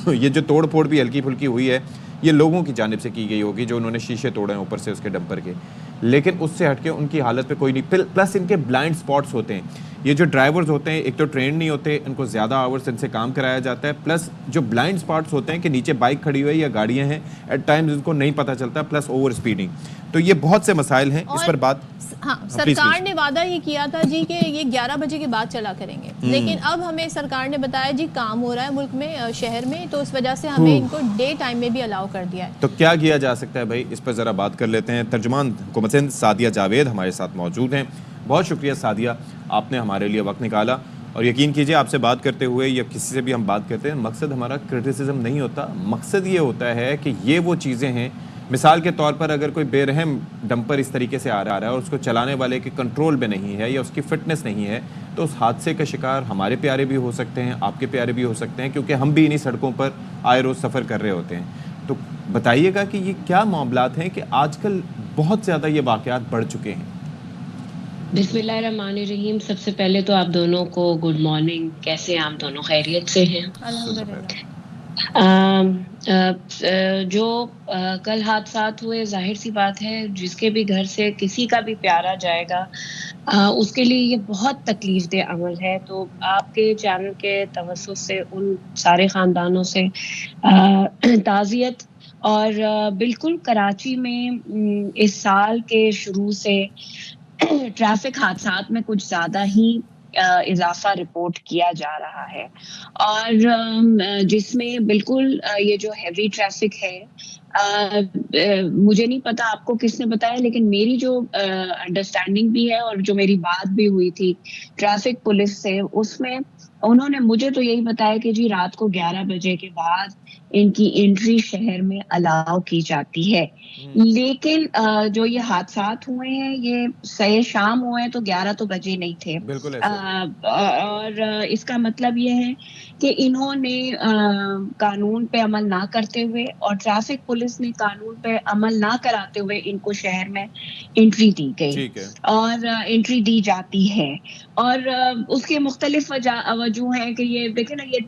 یہ جو توڑ پھوڑ بھی ہلکی پھلکی ہوئی ہے یہ لوگوں کی جانب سے کی گئی ہوگی جو انہوں نے شیشے توڑے ہیں اوپر سے اس کے ڈمپر کے, لیکن اس سے ہٹ کے ان کی حالت پہ کوئی نہیں. پلس ان کے بلائنڈ سپاٹس ہوتے ہیں. یہ جو ڈرائیورز ہوتے ہیں ایک تو ٹرینڈ نہیں ہوتے, ان کو زیادہ آورس ان سے کام کرایا جاتا ہے. پلس جو بلائنڈ سپاٹس ہوتے ہیں کہ نیچے بائک کھڑی ہوئی یا گاڑیاں ہیں, ایٹ ٹائمز ان کو نہیں پتہ چلتا. پلس اوور اسپیڈنگ, تو یہ بہت سے مسائل ہیں. اس پر بات ہاں سرکار نے وعدہ یہ کیا تھا جی کہ یہ 11 بجے کے بعد چلا کریں گے, لیکن اب ہمیں سرکار نے بتایا جی کام ہو رہا ہے ملک میں, شہر میں, تو اس وجہ سے ہمیں ان کو ڈے ٹائم میں بھی الاؤ کر دیا ہے. تو کیا کیا جا سکتا ہے بھائی, اس پر ذرا بات کر لیتے ہیں. ترجمان حکومت ہند سعدیہ جاوید ہمارے ساتھ موجود ہیں. بہت شکریہ سعدیہ, آپ نے ہمارے لیے وقت نکالا. اور یقین کیجئے آپ سے بات کرتے ہوئے یا کسی سے بھی ہم بات کرتے ہیں, مقصد ہمارا کرٹیسزم نہیں ہوتا. مقصد یہ ہوتا ہے کہ یہ وہ چیزیں ہیں, مثال کے طور پر اگر کوئی بے رحم ڈمپر اس طریقے سے آ رہا ہے اور اس کو چلانے والے کے کنٹرول میں نہیں ہے یا اس کی فٹنس نہیں ہے, تو اس حادثے کا شکار ہمارے پیارے بھی ہو سکتے ہیں, آپ کے پیارے بھی ہو سکتے ہیں, کیونکہ ہم بھی انہی سڑکوں پر آئے روز سفر کر رہے ہوتے ہیں. تو بتائیے گا کہ یہ کیا معاملات ہیں کہ آج کل بہت زیادہ یہ واقعات بڑھ چکے ہیں. بسم اللہ الرحمن الرحیم. سب سے پہلے تو آپ دونوں کو گڈ مارننگ. کیسے ہیں آپ دونوں؟ خیریت سے ہیں؟ الحمدللہ. جو کل حادثات ہوئے، ظاہر سی بات ہے جس کے بھی گھر سے کسی کا بھی پیارا جائے گا اس کے لیے یہ بہت تکلیف دہ عمل ہے. تو آپ کے چینل کے توسط سے ان سارے خاندانوں سے تعزیت. اور بالکل کراچی میں اس سال کے شروع سے ٹریفک حادثات میں کچھ زیادہ ہی اضافہ رپورٹ کیا جا رہا ہے، اور جس میں بالکل یہ جو ہیوی ٹریفک ہے، مجھے نہیں پتا آپ کو کس نے بتایا، لیکن میری جو انڈرسٹینڈنگ بھی ہے اور جو میری بات بھی ہوئی تھی ٹریفک پولیس سے، اس میں انہوں نے مجھے تو یہی بتایا کہ جی رات کو 11 بجے کے بعد ان کی انٹری شہر میں الاؤ کی جاتی ہے. لیکن جو یہ حادثات ہوئے ہیں یہ سہ شام ہوئے ہیں، تو 11 تو بجے نہیں تھے. اور اس کا مطلب یہ ہے کہ انہوں نے قانون پہ عمل نہ کرتے ہوئے اور ٹریفک پولیس نے قانون پہ عمل نہ کراتے ہوئے ان کو شہر میں انٹری دی گئی اور انٹری دی جاتی ہے. اور اس کے مختلف وجوہ ہیں کہ یہ دیکھیں نا، یہ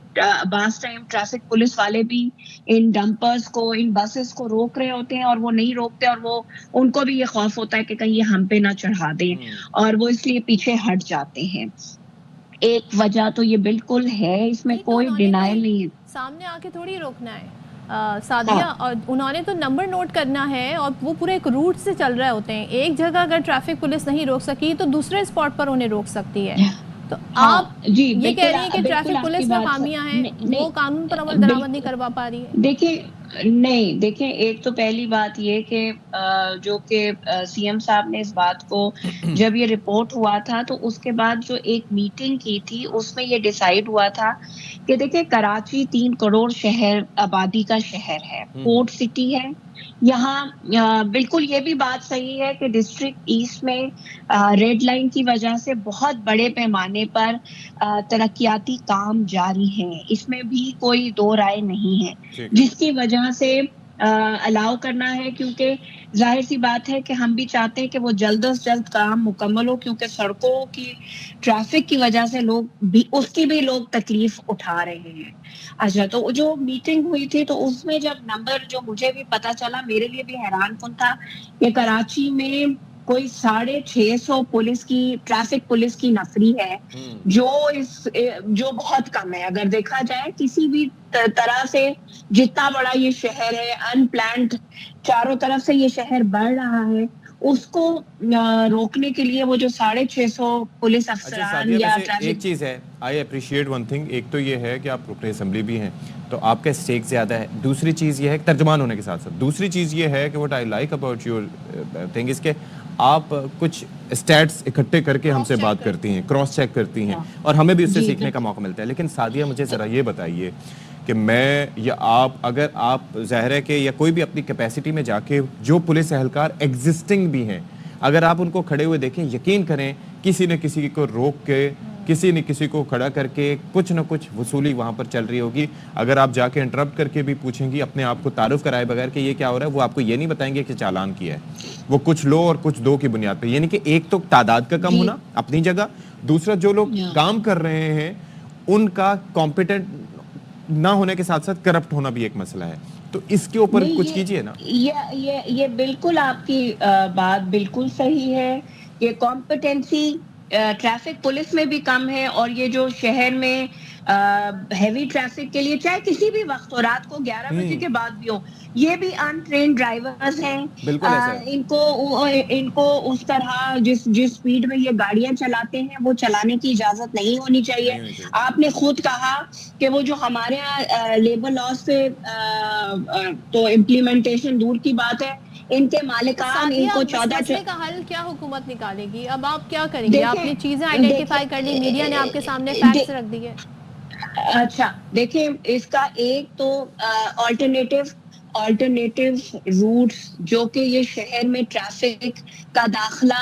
بعض ٹائم ٹریفک پولیس والے بھی ان ڈمپرز کو، ان بسز کو روک رہے ہوتے ہیں اور وہ نہیں روکتے، اور وہ ان کو بھی یہ خوف ہوتا ہے کہ کہیں یہ ہم پہ نہ چڑھا دیں، اور وہ اس لیے پیچھے ہٹ جاتے ہیں. ایک وجہ تو یہ بالکل ہے، اس میں کوئی ڈینائل نہیں ہے. سامنے آ کے تھوڑی روکنا ہے سعدیہ، اور انہوں نے تو نمبر نوٹ کرنا ہے، اور وہ پورے ایک روٹ سے چل رہے ہوتے ہیں. ایک جگہ اگر ٹریفک پولیس نہیں روک سکی تو دوسرے اسپاٹ پر انہیں روک سکتی ہے. تو آپ یہ کہہ رہی ہیں کہ ٹریفک پولیس میں خامیاں ہیں، وہ قانون پر عمل درآمد نہیں کروا پا رہی ہے. دیکھیں ایک تو پہلی بات یہ کہ جو کہ سی ایم صاحب نے اس بات کو جب یہ رپورٹ ہوا تھا تو اس کے بعد جو ایک میٹنگ کی تھی اس میں یہ ڈیسائیڈ ہوا تھا کہ دیکھیں کراچی 3 کروڑ شہر آبادی کا شہر ہے، پورٹ سٹی ہے. یہاں بالکل یہ بھی بات صحیح ہے کہ ڈسٹرکٹ ایسٹ میں ریڈ لائن کی وجہ سے بہت بڑے پیمانے پر ترقیاتی کام جاری ہیں، اس میں بھی کوئی دو رائے نہیں ہے، جس کی وجہ سے الاؤ کرنا ہے. کیونکہ ظاہر سی بات ہے کہ ہم بھی چاہتے ہیں کہ وہ جلد از جلد کام مکمل ہو، کیونکہ سڑکوں کی ٹریفک کی وجہ سے اس کی بھی لوگ تکلیف اٹھا رہے ہیں. اچھا، تو جو میٹنگ ہوئی تھی تو اس میں جب نمبر جو مجھے بھی پتا چلا، میرے لیے بھی حیران کن تھا کہ کراچی میں کوئی 650 پولیس کی ٹریفک پولیس کی نفری ہے، جو بہت کم ہے اگر دیکھا جائے کسی بھی طرح سے. جتنا بڑا یہ شہر ہے، ان پلانڈ چاروں طرف سے یہ شہر بڑھ رہا ہے، اس کو روکنے کے لیے وہ جو 650 پولیس افسران یا ایک چیز ہے، آئی اپریشیٹ ون تھنگ. ایک تو یہ ہے کہ آپ رکن اسمبلی بھی ہیں تو آپ کا اسٹیک زیادہ ہے. دوسری چیز یہ ہے ترجمان ہونے کے ساتھ ساتھ دوسری چیز یہ ہے کہ what I like about your thing is کہ آپ کچھ اسٹیٹس اکٹھے کر کے ہم سے بات کرتی ہیں، کراس چیک کرتی ہیں، اور ہمیں بھی اس سے سیکھنے کا موقع ملتا ہے. لیکن سعدیہ مجھے ذرا یہ بتائیے کہ میں یا آپ، اگر آپ ظاہر ہے کہ یا کوئی بھی اپنی کیپیسٹی میں جا کے جو پولیس اہلکار ایگزسٹنگ بھی ہیں، اگر آپ ان کو کھڑے ہوئے دیکھیں، یقین کریں کسی نے کسی کو روک کے، کسی نے کسی کو کھڑا کر کے کچھ نہ کچھ وصولی وہاں پر چل رہی ہوگی. اگر آپ جا کے انٹرپٹ کر کے بھی پوچھیں گی اپنے آپ کو تعارف کرائے بغیر کہ یہ کیا ہو رہا ہے، وہ آپ کو یہ نہیں بتائیں گے کہ چالان کیا ہے. وہ کچھ لو اور کچھ دو کی بنیاد پہ، یعنی کہ ایک تو تعداد کا کم ہونا اپنی جگہ، دوسرا جو لوگ کام کر رہے ہیں ان کا کمپیٹنٹ نہ ہونے کے ساتھ ساتھ کرپٹ ہونا بھی ایک مسئلہ ہے. تو اس کے اوپر کچھ کیجئے نا. یہ بالکل آپ کی بات بالکل صحیح ہے کہ کمپیٹنسی ٹریفک پولیس میں بھی کم ہے، اور یہ جو شہر میں ہیوی ٹریفک کے لیے چاہے کسی بھی وقت ہو، رات کو 11 بجے کے بعد بھی ہو، یہ بھی ان ٹرین ڈرائیورز ہیں. ان کو اس طرح جس سپیڈ میں یہ گاڑیاں چلاتے ہیں وہ چلانے کی اجازت نہیں ہونی چاہیے. آپ نے خود کہا کہ وہ جو ہمارے یہاں لیبر لاز پہ تو امپلیمنٹیشن دور کی بات ہے، ان کے مالکان ان کو 14 کا حل کیا حکومت نکالے گی؟ اب آپ کیا کریں گے؟ آپ نے چیزیں آئیڈینٹیفائی کر لی، میڈیا نے آپ کے سامنے فیکٹس رکھ دیے. اچھا دیکھیں، اس کا ایک تو آلٹرنیٹو روٹس جو کہ یہ شہر میں ٹریفک کا داخلہ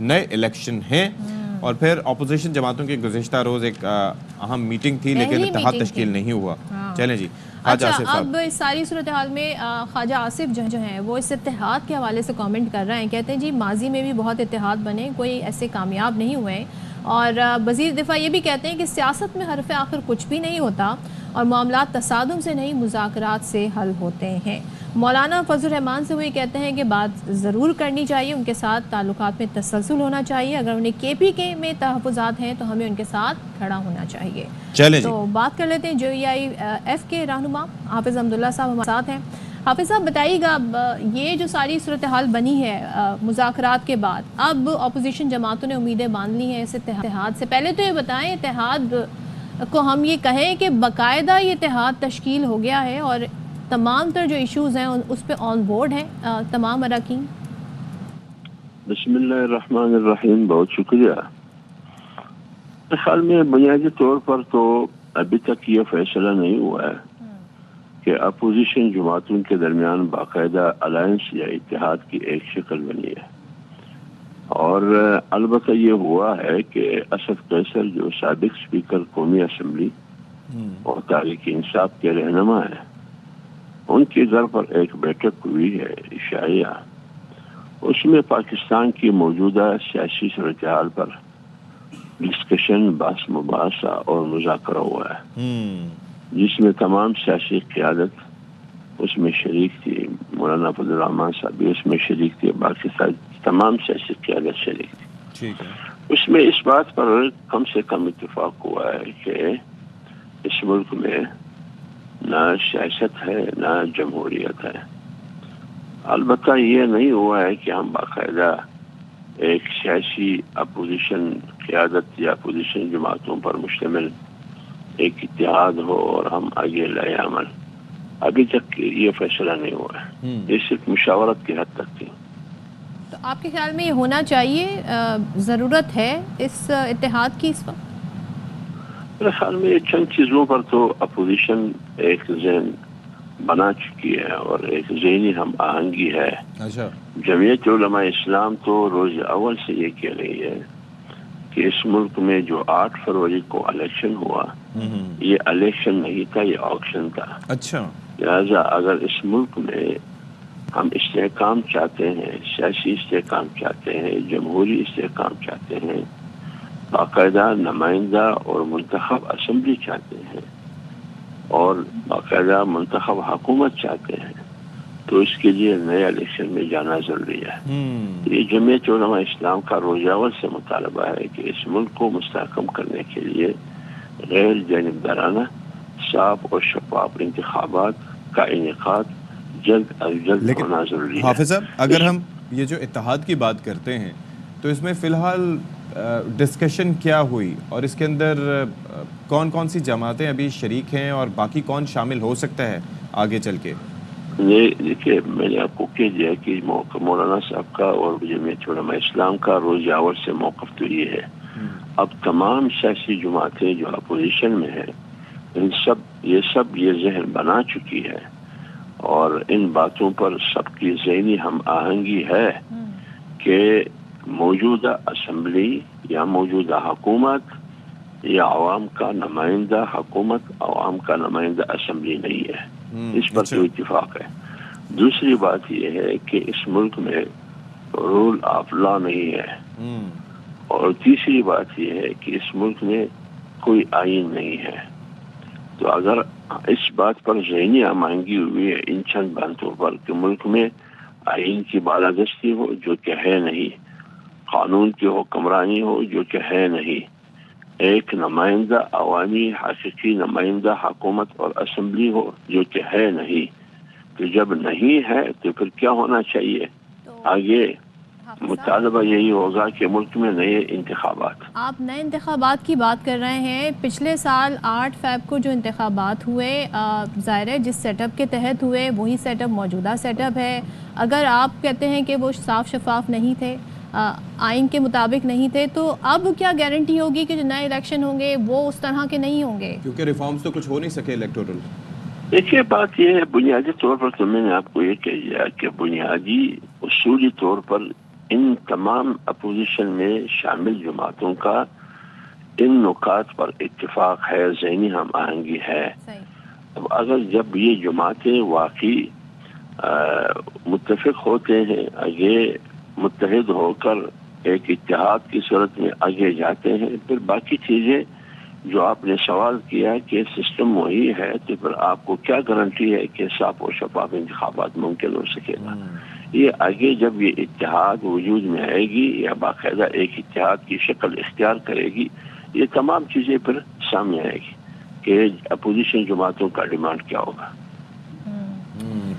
نئے الیکشن ہیں اور پھر اپوزیشن جماعتوں کی گزشتہ روز ایک اہم میٹنگ تھی لیکن اتحاد تشکیل نہیں ہوا. چلیں جی. اچھا اب اس ساری صورتحال میں خواجہ آصف جو ہیں وہ اس اتحاد کے حوالے سے کامنٹ کر رہے ہیں, کہتے ہیں جی ماضی میں بھی بہت اتحاد بنے, کوئی ایسے کامیاب نہیں ہوئے, اور وزیر دفاع یہ بھی کہتے ہیں کہ سیاست میں حرف آخر کچھ بھی نہیں ہوتا اور معاملات تصادم سے نہیں مذاکرات سے حل ہوتے ہیں. مولانا فضل الرحمان سے وہ یہ کہتے ہیں کہ بات ضرور کرنی چاہیے, ان کے ساتھ تعلقات میں تسلسل ہونا چاہیے, اگر انہیں کے پی کے میں تحفظات ہیں تو ہمیں ان کے ساتھ کھڑا ہونا چاہیے. تو بات کر لیتے ہیں جو EIF کے رہنما حافظ حمداللہ صاحب ہمارے ساتھ ہیں. حافظ صاحب بتائیے گا, یہ جو ساری صورتحال بنی ہے مذاکرات کے بعد, اب اپوزیشن جماعتوں نے امیدیں باندھ لی ہیں اس اتحاد سے. پہلے تو یہ بتائیں اتحاد کو ہم یہ کہیں کہ باقاعدہ یہ اتحاد تشکیل ہو گیا ہے اور تمام تر جو ایشوز ہیں اس پہ آن بورڈ ہیں تمام اراکین؟ بسم اللہ الرحمن الرحیم, بہت شکریہ. خیال میں بنیادی طور پر تو ابھی تک یہ فیصلہ نہیں ہوا ہے کہ اپوزیشن جماعتوں کے درمیان باقاعدہ الائنس یا اتحاد کی ایک شکل بنی ہے, اور البتہ یہ ہوا ہے کہ اسد قیصر جو سابق اسپیکر قومی اسمبلی اور تحریک انصاف کے رہنما ہیں, ان کے گھر پر ایک بیٹھک ہوئی ہے عشائیہ. اس میں پاکستان کی موجودہ سیاسی صورتحال پر ڈسکشن, بحث مباحثہ اور مذاکرہ ہوا ہے, جس میں تمام سیاسی قیادت اس میں شریک تھی. مولانا فضل الرحمان صاحب بھی اس میں شریک تھے, باقی تمام سیاسی قیادت شریک تھی. اس میں اس بات پر کم سے کم اتفاق ہوا ہے کہ اس ملک میں نہ سیاست ہے نہ جمہوریت ہے. البتہ یہ نہیں ہوا ہے کہ ہم باقاعدہ ایک سیاسی اپوزیشن قیادت یا اپوزیشن جماعتوں پر مشتمل ایک اتحاد ہو اور ہم آگے لائے عمل. ابھی تک یہ فیصلہ نہیں ہوا ہے, یہ صرف مشاورت کی حد تک تھی. تو آپ کے خیال میں یہ ہونا چاہیے, ضرورت ہے اس اتحاد کی اس وقت؟ میرے خیال میں چند چیزوں پر تو اپوزیشن ایک ذہن بنا چکی ہے اور ایک ذہنی ہم آہنگی ہے. جمعیت علماء اسلام تو روز اول سے یہ کہہ رہی ہے کہ اس ملک میں جو 8 فروری کو الیکشن ہوا, یہ الیکشن نہیں تھا, یہ آکشن تھا. اچھا, لہذا اگر اس ملک میں ہم استحکام چاہتے ہیں, سیاسی استحکام چاہتے ہیں, جمہوری استحکام چاہتے ہیں, باقاعدہ نمائندہ اور منتخب اسمبلی چاہتے ہیں اور باقاعدہ منتخب حکومت چاہتے ہیں, تو اس کے لیے نئے الیکشن میں جانا ضروری ہے. یہ جمعیت علماء اسلام کا روز اول سے مطالبہ ہے کہ اس ملک کو مستحکم کرنے کے لیے غیر جانبدارانہ, صاف اور شفاف انتخابات کا انعقاد جلد از جلد ہونا ضروری ہے. حافظ صاحب, اگر ہم یہ جو اتحاد کی بات کرتے ہیں تو اس میں فی الحال ڈسکشن کیا ہوئی اور اس کے اندر کون کون سی جماعتیں ابھی شریک ہیں اور باقی کون شامل ہو سکتا ہے آگے چل کے؟ دیکھیے, میں نے آپ کو کہہ دیا کہ مولانا صاحب کا اور جمعیت علماء اسلام کا روز اول سے موقف تو یہ ہے. اب تمام سیاسی جماعتیں جو اپوزیشن میں ہیں, یہ ذہن بنا چکی ہے اور ان باتوں پر سب کی ذہنی ہم آہنگی ہے کہ موجودہ اسمبلی یا موجودہ حکومت یا عوام کا نمائندہ حکومت, عوام کا نمائندہ اسمبلی نہیں ہے. اس پر تو اتفاق ہے. دوسری بات یہ ہے کہ اس ملک میں رول آف لا نہیں ہے, اور تیسری بات یہ ہے کہ اس ملک میں کوئی آئین نہیں ہے. تو اگر اس بات پر ذہنی آمادگی ہوئی ہے ان چند باتوں پر کہ ملک میں آئین کی بالادستی ہو جو کہ ہے نہیں, قانون کی حکمرانی ہو جو کہ ہے نہیں, ایک نمائندہ عوامی حقیقی نمائندہ حکومت اور اسمبلی ہو جو کہ ہے نہیں, تو جب نہیں ہے تو پھر کیا ہونا چاہیے؟ آگے مطالبہ یہی ہوگا کہ ملک میں نئے انتخابات. آپ نئے انتخابات کی بات کر رہے ہیں. پچھلے سال 8 فیب کو جو انتخابات ہوئے, ظاہر ہے جس سیٹ اپ کے تحت ہوئے وہی سیٹ اپ موجودہ سیٹ اپ ہے. اگر آپ کہتے ہیں کہ وہ صاف شفاف نہیں تھے, آئین کے مطابق نہیں تھے, تو اب کیا گارنٹی ہوگی کہ جو نئے الیکشن ہوں گے وہ اس طرح کے نہیں ہوں گے؟ کیونکہ ریفارمز تو کچھ ہو نہیں سکے الیکٹورل. دیکھیے, بات یہ ہے بنیادی طور پر تو میں نے آپ کو یہ کہہ دیا کہ بنیادی اصولی طور پر ان تمام اپوزیشن میں شامل جماعتوں کا ان نکات پر اتفاق ہے، ذہنی ہم آہنگی ہے. اب اگر جب یہ جماعتیں واقعی متفق ہوتے ہیں، یہ متحد ہو کر ایک اتحاد کی صورت میں آگے جاتے ہیں، پھر باقی چیزیں جو آپ نے سوال کیا کہ سسٹم وہی ہے تو پھر آپ کو کیا گارنٹی ہے کہ صاف و شفاف انتخابات ممکن ہو سکے گا. یہ آگے جب یہ اتحاد وجود میں آئے گی یا باقاعدہ ایک اتحاد کی شکل اختیار کرے گی، یہ تمام چیزیں پھر سامنے آئے گی کہ اپوزیشن جماعتوں کا ڈیمانڈ کیا ہوگا.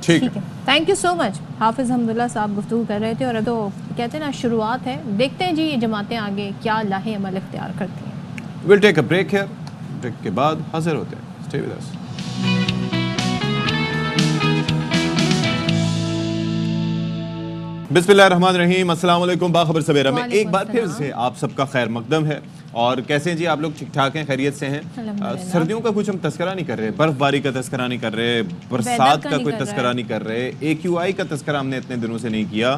ٹھیک ہے، تھینک یو سو مچ. حافظ حمداللہ صاحب گفتگو کر رہے تھے، اور اب تو کہتے ہیں نا شروعات ہے، دیکھتے ہیں جی یہ جماعتیں آگے کیا لاہ عمل اختیار کرتی ہیں. We'll take a break here. Break کے بعد حاضر ہوتے ہیں. Stay with us. بسم اللہ الرحمن الرحیم. السلام علیکم. باخبر سویرا میں ایک بار پھر سے آپ سب کا خیر مقدم ہے. اور کیسے ہیں جی آپ لوگ؟ ٹھیک ٹھاک ہیں، خیریت سے ہیں؟ سردیوں کا کچھ ہم تذکرہ نہیں کر رہے، برف باری کا تذکرہ نہیں کر رہے، برسات کا کوئی تذکرہ نہیں کر رہے، AQI کا تذکرہ ہم نے اتنے دنوں سے نہیں کیا.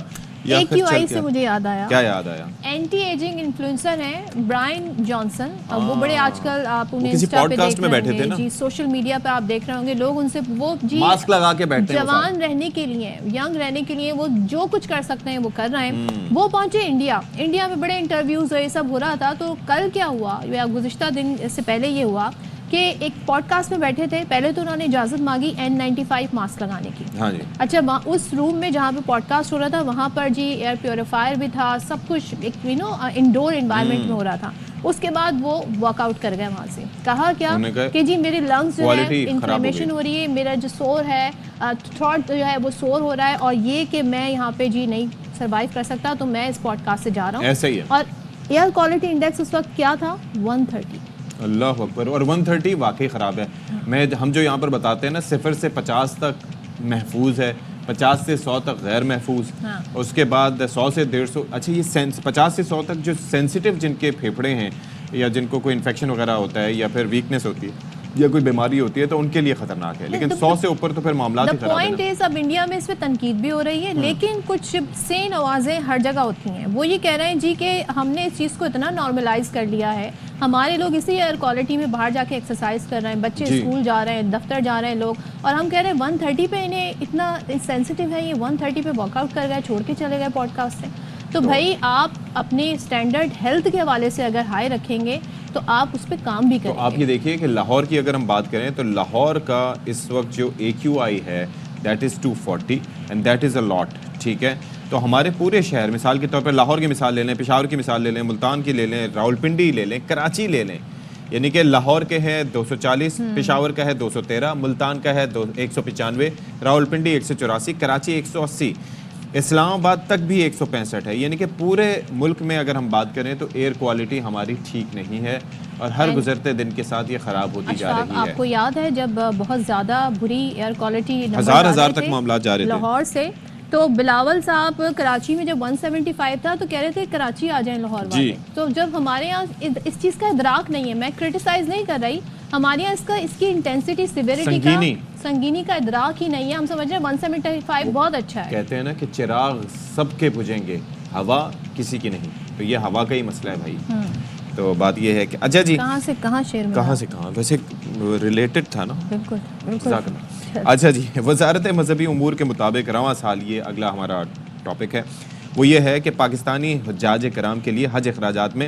AQI سے مجھے یاد آیا، کیا یاد آیا؟ اینٹی ایجنگ انفلوئنسر ہیں برائن جانسن، وہ بڑے آج کل آپ انہیں کسی انسٹا پہ پوڈ کاسٹ میں بیٹھے تھے نا جی، سوشل میڈیا پہ آپ دیکھ رہے ہوں گے لوگ ان سے وہ جی ماسک لگا کے بیٹھتے ہیں، جوان رہنے کے لیے، ینگ رہنے کے لیے وہ جو کچھ کر سکتے ہیں وہ کر رہے ہیں. وہ پہنچے انڈیا میں بڑے انٹرویوز ہوئے، سب ہو رہا تھا. تو کل کیا ہوا یا گزشتہ دن سے پہلے یہ ہوا کہ ایک پوڈ کاسٹ میں بیٹھے تھے. پہلے تو انہوں نے اجازت مانگی N95 ماسک لگانے کی. اچھا، اس روم میں جہاں پہ پوڈ کاسٹ ہو رہا تھا وہاں پر جی ایئر پیوریفائر بھی تھا، سب کچھ ایک انڈور انوائرمنٹ میں ہو رہا تھا. اس کے بعد وہ واک آؤٹ کر گئے وہاں سے. کہا کیا کہ جی میرے لنگس جو ہے انفلیمیشن ہو رہی ہے، میرا جو سور ہے، تھروٹ جو ہے وہ سور ہو رہا ہے، اور یہ کہ میں یہاں پہ جی نہیں سروائیو کر سکتا تو میں اس پوڈ کاسٹ سے جا رہا ہوں. ایسا ہی ہے. اور ایئر کوالٹی انڈیکس اس وقت کیا تھا؟ 130. اللہ اکبر. اور 130 واقعی خراب ہے. ہم جو یہاں پر بتاتے ہیں نا 0 سے 50 تک محفوظ ہے، 50 سے 100 تک غیر محفوظ، اس کے بعد 100 سے 150. اچھا، یہ 50 سے 100 تک جو سینسیٹیو جن کے پھیپھڑے ہیں یا جن کو کوئی انفیکشن وغیرہ ہوتا ہے یا پھر ویکنس ہوتی ہے یا کوئی بیماری ہوتی ہے تو ان کے لیے خطرناک ہے، لیکن 100 سے اوپر تو پھر معاملات ہی خراب ہیں. پوائنٹ از اب انڈیا میں اس پہ تنقید بھی ہو رہی ہے، لیکن کچھ سین آوازیں ہر جگہ ہوتی ہیں. وہ یہ کہہ رہے ہیں جی کہ ہم نے اس چیز کو اتنا نارملائز کر لیا ہے، ہمارے لوگ اسی ایئر کوالٹی میں باہر جا کے ایکسرسائز کر رہے ہیں، بچے اسکول جا رہے ہیں، دفتر جا رہے ہیں لوگ، اور ہم کہہ رہے ہیں 130 پہ انہیں اتنا سینسیٹیو ہے، یہ 130 پہ واک آؤٹ کر گئے، چھوڑ کے چلے گئے پوڈ کاسٹ سے. تو بھائی آپ اپنے اسٹینڈرڈ ہیلتھ کے حوالے سے اگر ہائی رکھیں گے تو آپ اس پہ کام بھی کریں گے. تو آپ یہ دیکھیے کہ لاہور کی اگر ہم بات کریں تو لاہور کا اس وقت جو AQI ہے that is 240 and that is a lot. ٹھیک ہے، تو ہمارے پورے شہر، مثال کے طور پر لاہور کی مثال لے لیں، پشاور کی مثال لے لیں، ملتان کی لے لیں، راولپنڈی لے لیں، کراچی لے لیں، یعنی کہ لاہور کے ہے 240، پشاور کا ہے 213، ملتان کا ہے 195، راولپنڈی 184، کراچی 180، اسلام آباد تک بھی 165 ہے. یعنی کہ پورے ملک میں اگر ہم بات کریں تو ایئر کوالٹی ہماری ٹھیک نہیں ہے اور ہر گزرتے دن کے ساتھ یہ خراب ہوتی جا رہی ہے. آپ کو یاد ہے جب بہت زیادہ بری ایئر کوالٹی ہزار تک معاملات جا رہے تھے لاہور سے، تو بلاول صاحب کراچی میں جب 175 تھا تو کہہ رہے تھے کراچی آ جائیں لاہور والے. تو جب ہمارے یہاں اس چیز کا ادراک نہیں ہے، میں کرٹیسائز نہیں کر رہی، ہمارے یہاں اس کی انٹینسٹی سیویریٹی کا سنگینی کا ادراک ہی نہیں ہے. ہم سمجھ رہے ہیں 175 بہت اچھا ہے. کہتے ہیں نا کہ چراغ سب کے بجھیں گے، ہوا کسی کی نہیں. تو یہ ہوا کا ہی مسئلہ ہے بھائی. تو بات یہ ہے کہ اچھا جی کہاں سے کہاں شعر میں کہاں سے کہاں ویسے ریلیٹڈ تھا نا. بالکل. اچھا جی، وزارت مذہبی امور کے مطابق رواں سال یہ اگلا ہمارا ٹاپک ہے وہ یہ ہے کہ پاکستانی حجاج کرام کے لیے حج اخراجات میں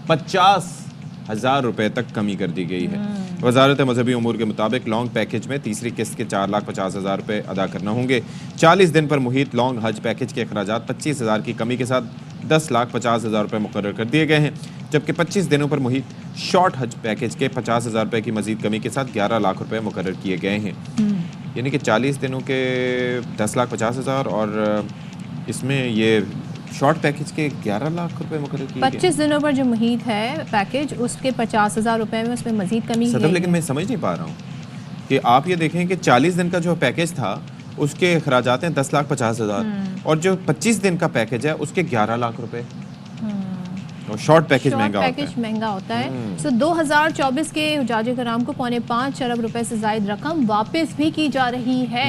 50,000 روپے تک کمی کر دی گئی ہے. وزارت مذہبی امور کے مطابق لانگ پیکج میں تیسری قسط کے 4,50,000 روپے ادا کرنا ہوں گے. 40 دن پر محیط لانگ حج پیکج کے اخراجات 25,000 کی کمی کے ساتھ 10,50,000 روپے مقرر کر دیے گئے ہیں، جبکہ 25 دنوں پر محیط شارٹ حج پیکج کے 50,000 روپے کی مزید کمی کے ساتھ 11 لاکھ روپے مقرر کیے گئے ہیں. یعنی کہ 40 دنوں کے 10,50,000 اور اس میں یہ شارٹ پیکج کے 11 لاکھ روپے مقرر کیے گئے. 25 دنوں پر جو محیط ہے پیکج اس کے 50,000 روپے میں اس میں مزید کمی ہے. لیکن میں سمجھ نہیں پا رہا ہوں کہ آپ یہ دیکھیں کہ 40 دن کا جو پیکج تھا اس کے اخراجات ہیں 10,50,000 اور جو 25 دن کا پیکج ہے اس کے 11 لاکھ روپے. اور شارٹ پیکج مہنگا ہوتا ہے. سو 2024 کے حجاج کرام کو 5.25 ارب روپے سے زائد رقم واپس بھی کی جا رہی ہے.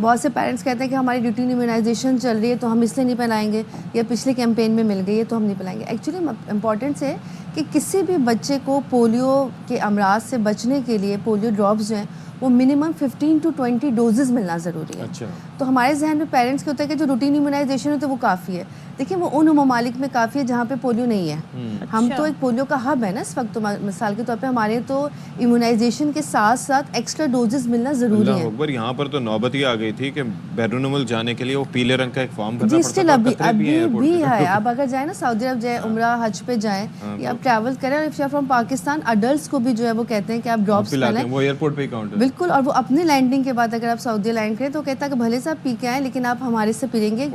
بہت سے پیرنٹس کہتے ہیں کہ ہماری روٹین امیونائزیشن چل رہی ہے تو ہم اس لیے نہیں پلائیں گے, یا پچھلے کیمپین میں مل گئی ہے تو ہم نہیں پلائیں گے. ایکچولی امپورٹنس ہے کہ کسی بھی بچے کو پولیو کے امراض سے بچنے کے لیے پولیو ڈراپس جو ہیں وہ منیمم 15 to 20 ڈوزز ملنا ضروری ہے. اچھا. تو ہمارے ذہن میں پیرنٹس کے ہوتا ہے کہ جو روٹین امیونائزیشن ہوتا ہے وہ کافی ہے. دیکھیں وہ ان ممالک میں کافی ہے جہاں پہ پولیو نہیں ہے. ہم تو ایک پولیو کا ہب ہے نا اس وقت, تو مثال کے طور پہ ہمارے تو امیونائزیشن کے ساتھ ساتھ ایکسٹرا ڈوزز ملنا ضروری ہے. اللہ اکبر, یہاں پر تو نوبت ہی آ گئی تھی کہ بیرون ملک جانے کے لیے وہ پیلے رنگ کا ایک فارم بھرنا پڑتا تھا. ابھی بھی ہے. آپ اگر جائیں نا سعودی عرب جائیں, عمرہ حج پہ جائیں, یا آپ ٹریول کریں, اور فرام پاکستان اڈلٹس کو بھی جو ہے وہ کہتے ہیں کہ آپ ڈراپس پلائیں, وہ ایئرپورٹ پہ کاؤنٹر. بالکل. اور وہ اپنے لینڈنگ کے بعد اگر آپ سعودی لینڈ کریں تو کہتا ہے کہ بھلے سے آپ پی کے آئیں لیکن آپ ہمارے سے پی لیں گے,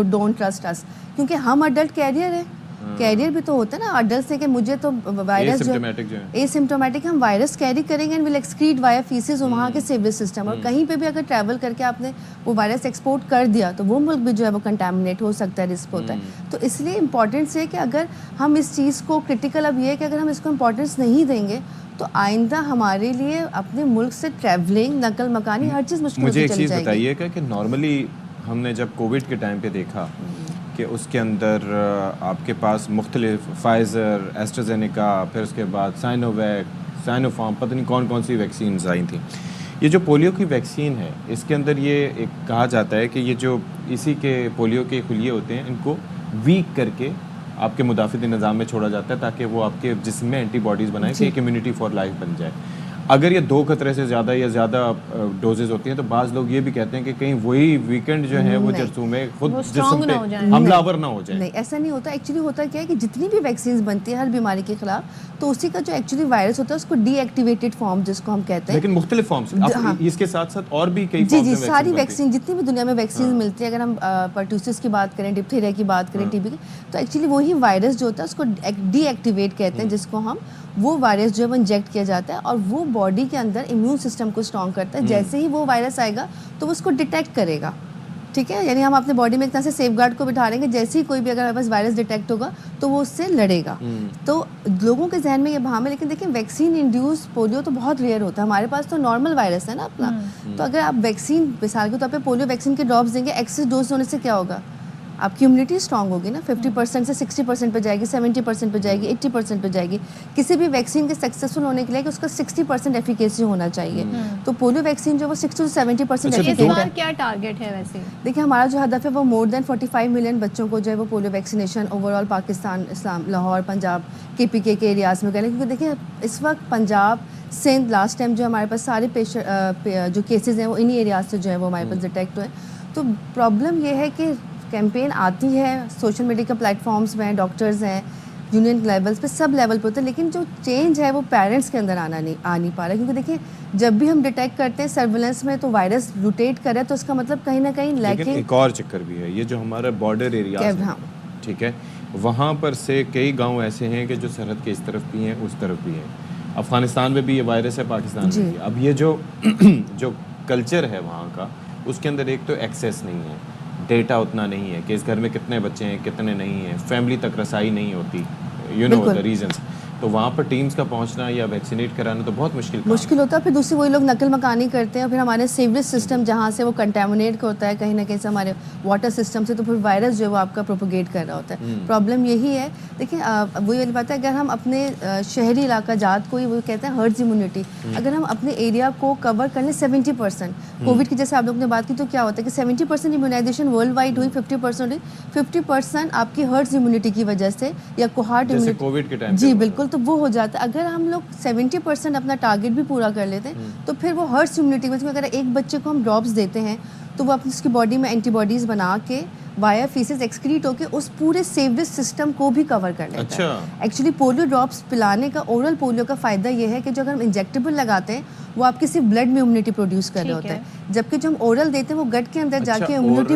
ڈونٹ ٹرسٹ اس, کیونکہ ہم اڈلٹ کیریئر ہیں. کیریئر بھی تو ہوتا ہے نا اڈلٹ سے, کہ مجھے تو وائرس جو اے سمپٹومیٹک ہم وائرس کیری کریں گے and will excrete wire phases وہاں کے سیوریج سسٹم. اور کہیں پہ بھی اگر ٹریول کر کے آپ نے وہ وائرس ایکسپورٹ کر دیا تو وہ ملک بھی جو ہے وہ کنٹامنیٹ ہو سکتا ہے, رسک ہوتا ہے. تو اس لیے امپورٹنس ہے کہ اگر ہم اس چیز کو کرٹیکل, اب یہ ہے کہ اگر ہم اس کو امپورٹنس نہیں دیں گے تو آئندہ ہمارے لیے اپنے ملک سے ٹریولنگ, نقل مکانی, ہر چیز مشکل ہوتی چلی جائے گی. مجھے ایک چیز بتائیے کہ نارملی ہم نے جب کووڈ کے ٹائم پہ دیکھا کہ اس کے اندر آپ کے پاس مختلف فائزر, ایسٹرازینیکا, پھر اس کے بعد سائنوویک, سائنوفارم, پتہ نہیں کون کون سی ویکسینز آئی تھیں. یہ جو پولیو کی ویکسین ہے اس کے اندر یہ ایک کہا جاتا ہے کہ یہ جو اسی کے پولیو کے خلیے ہوتے ہیں ان کو ویک کر کے آپ کے مدافعتی نظام میں چھوڑا جاتا ہے تاکہ وہ آپ کے جسم میں اینٹی باڈیز بنائیں کہ ایک امیونٹی فار لائف بن جائے. اگر یہ 2 خطرے سے زیادہ یا زیادہ ڈوزز ہوتی ہیں تو بعض لوگ یہ بھی کہتے ہیں کہ کہیں وہی ویکنڈ جو ہے وہ جرثوم میں خود جسم پہ حملہ آور نہ ہو جائے. نہیں, ایسا نہیں ہوتا. ایکچولی ہوتا کیا ہے کہ جتنی بھی ویکسینز بنتی ہیں ہر بیماری کے خلاف, تو اسی کا جو ایکچولی وائرس ہوتا ہے اس کو ڈی ایکٹیویٹڈ فارم جس کو ہم کہتے ہیں, لیکن مختلف فارمز اس کے ساتھ ساتھ اور بھی کئی جی ساری ویکسین جتنی بھی دنیا میں ویکسین ملتی ہے, اگر ہم پرٹوسس کی بات کریں, ڈپتھیریا کی بات کریں, ٹی بی کی, تو ایکچولی وہی وائرس جو ہوتا ہے اس کو ڈی ایکٹیویٹ کہتے ہیں, جس کو ہم وہ وائرس جو ہے وہ انجیکٹ کیا جاتا ہے اور وہ باڈی کے اندر امیون سسٹم کو اسٹرانگ کرتا ہے. جیسے ہی وہ وائرس آئے گا تو وہ اس کو ڈیٹیکٹ کرے گا. ٹھیک ہے, یعنی ہم اپنے باڈی میں ایک طرح سے سیف گارڈ کو بٹھا لیں گے, جیسے ہی کوئی بھی اگر ہمارے پاس وائرس ڈیٹیکٹ ہوگا تو وہ اس سے لڑے گا. تو لوگوں کے ذہن میں یہ بھام ہے, لیکن دیکھیں ویکسین انڈیوس پولیو تو بہت ریئر ہوتا ہے. ہمارے پاس تو نارمل وائرس ہے نا اپنا. تو اگر آپ ویکسین مثال کے طور پہ پولیو ویکسین کے ڈراپس دیں گے, ایکسس ڈوز ہونے سے کیا ہوگا, آپ کی امیونٹی اسٹرانگ ہوگی نا, 50% سے 60% پہ جائے گی, 70% پہ جائے گی, 80% پہ جائے گی. کسی بھی ویکسین کے سکسیزفل ہونے کے لیے کہ اس کا 60% ایفیکیسی ہونا چاہیے. تو پولیو ویکسین جو وہ 60 سے 70% ایفیکیسی ہے. کیا ٹارگیٹ ہے ویسے؟ دیکھیں ہمارا جو ہدف ہے وہ مور دین 45 ملین بچوں کو جو ہے وہ polio vaccination overall Pakistan, اسلام, لاہور, پنجاب, KPK کے ایریاز میں کریں. کیونکہ دیکھیں اس وقت پنجاب, سندھ, لاسٹ ٹائم جو ہمارے پاس سارے جو کیسز ہیں وہ انہی ایریاز سے جو ہے وہ ہمارے پاس ڈیٹیکٹ ہوئے. تو پرابلم یہ ہے کہ کیمپین آتی ہے, سوشل میڈیا کے پلیٹ فارمز میں ڈاکٹرز ہیں, یونین لیولس پہ, سب لیول پہ ہوتا ہے, لیکن جو چینج ہے وہ پیرنٹس کے اندر آ نہیں پا رہا ہے. کیونکہ دیکھیں جب بھی ہم ڈیٹیکٹ کرتے ہیں سرویلنس میں تو وائرس روٹیٹ کر رہا ہے, تو اس کا مطلب کہیں نہ کہیں لیکن ایک اور چکر بھی ہے, یہ جو ہمارا بارڈر ایریاز ہے, ٹھیک ہے, وہاں پر سے کئی گاؤں ایسے ہیں کہ جو سرحد کے اس طرف بھی ہیں اس طرف بھی ہیں. افغانستان میں بھی یہ وائرس ہے, پاکستان میں بھی. اب یہ جو کلچر ہے وہاں کا, اس کے اندر ایک تو ایکسیس نہیں ہے, ڈیٹا اتنا نہیں ہے کہ اس گھر میں کتنے بچے ہیں کتنے نہیں ہیں, فیملی تک رسائی نہیں ہوتی, یو نو دا ریزنس. تو وہاں پر ٹیمز کا پہنچنا یا ویکسینیٹ کرانا تو بہت مشکل ہوتا ہے. پھر دوسری وہی لوگ نقل مکانی کرتے ہیں, پھر ہمارے سیوریج سسٹم جہاں سے وہ کنٹامنیٹ ہوتا ہے کہیں نہ کہیں سے ہمارے واٹر سسٹم سے, تو پھر وائرس جو ہے وہ آپ کا پروپوگیٹ کر رہا ہوتا ہے. پرابلم یہی ہے. دیکھیں وہی والی بات ہے, اگر ہم اپنے شہری علاقہ جات کو, وہ کہتے ہیں ہرڈز امیونٹی, اگر ہم اپنے ایریا کو کور کر لیں 70%, کووڈ کی جیسے آپ لوگ نے بات کی, تو کیا ہوتا ہے کہ 70% امیونائزیشن ورلڈ وائڈ ہوئی, 50% ہوئی, 50% آپ کی ہرڈز امیونٹی کی وجہ سے یا کوہارٹ امیونٹی, جی بالکل, تو وہ ہو جاتا ہے. اگر ہم لوگ 70% اپنا ٹارگیٹ بھی پورا کر لیتے ہیں تو پھر وہ ہرڈز امیونٹی میں, اگر ایک بچے کو ہم ڈراپس دیتے ہیں تو وہ اپنی اس کی باڈی میں اینٹی باڈیز بنا کے وائر فیسز ایکسکریٹ ہو کے اس پورے سیوریج سسٹم کو بھی کور کر لیتا ہے. ایکچولی پولیو ڈراپس پلانے کا, اورل پولیو کا فائدہ یہ ہے کہ جو اگر ہم انجیکٹیبل لگاتے ہیں وہ آپ کی صرف بلڈ میں امیونٹی پروڈیوس کر رہے ہوتا ہے, جبکہ جو ہم اورل دیتے ہیں وہ گٹ کے اندر جا کے امیونٹی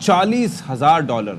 $40,000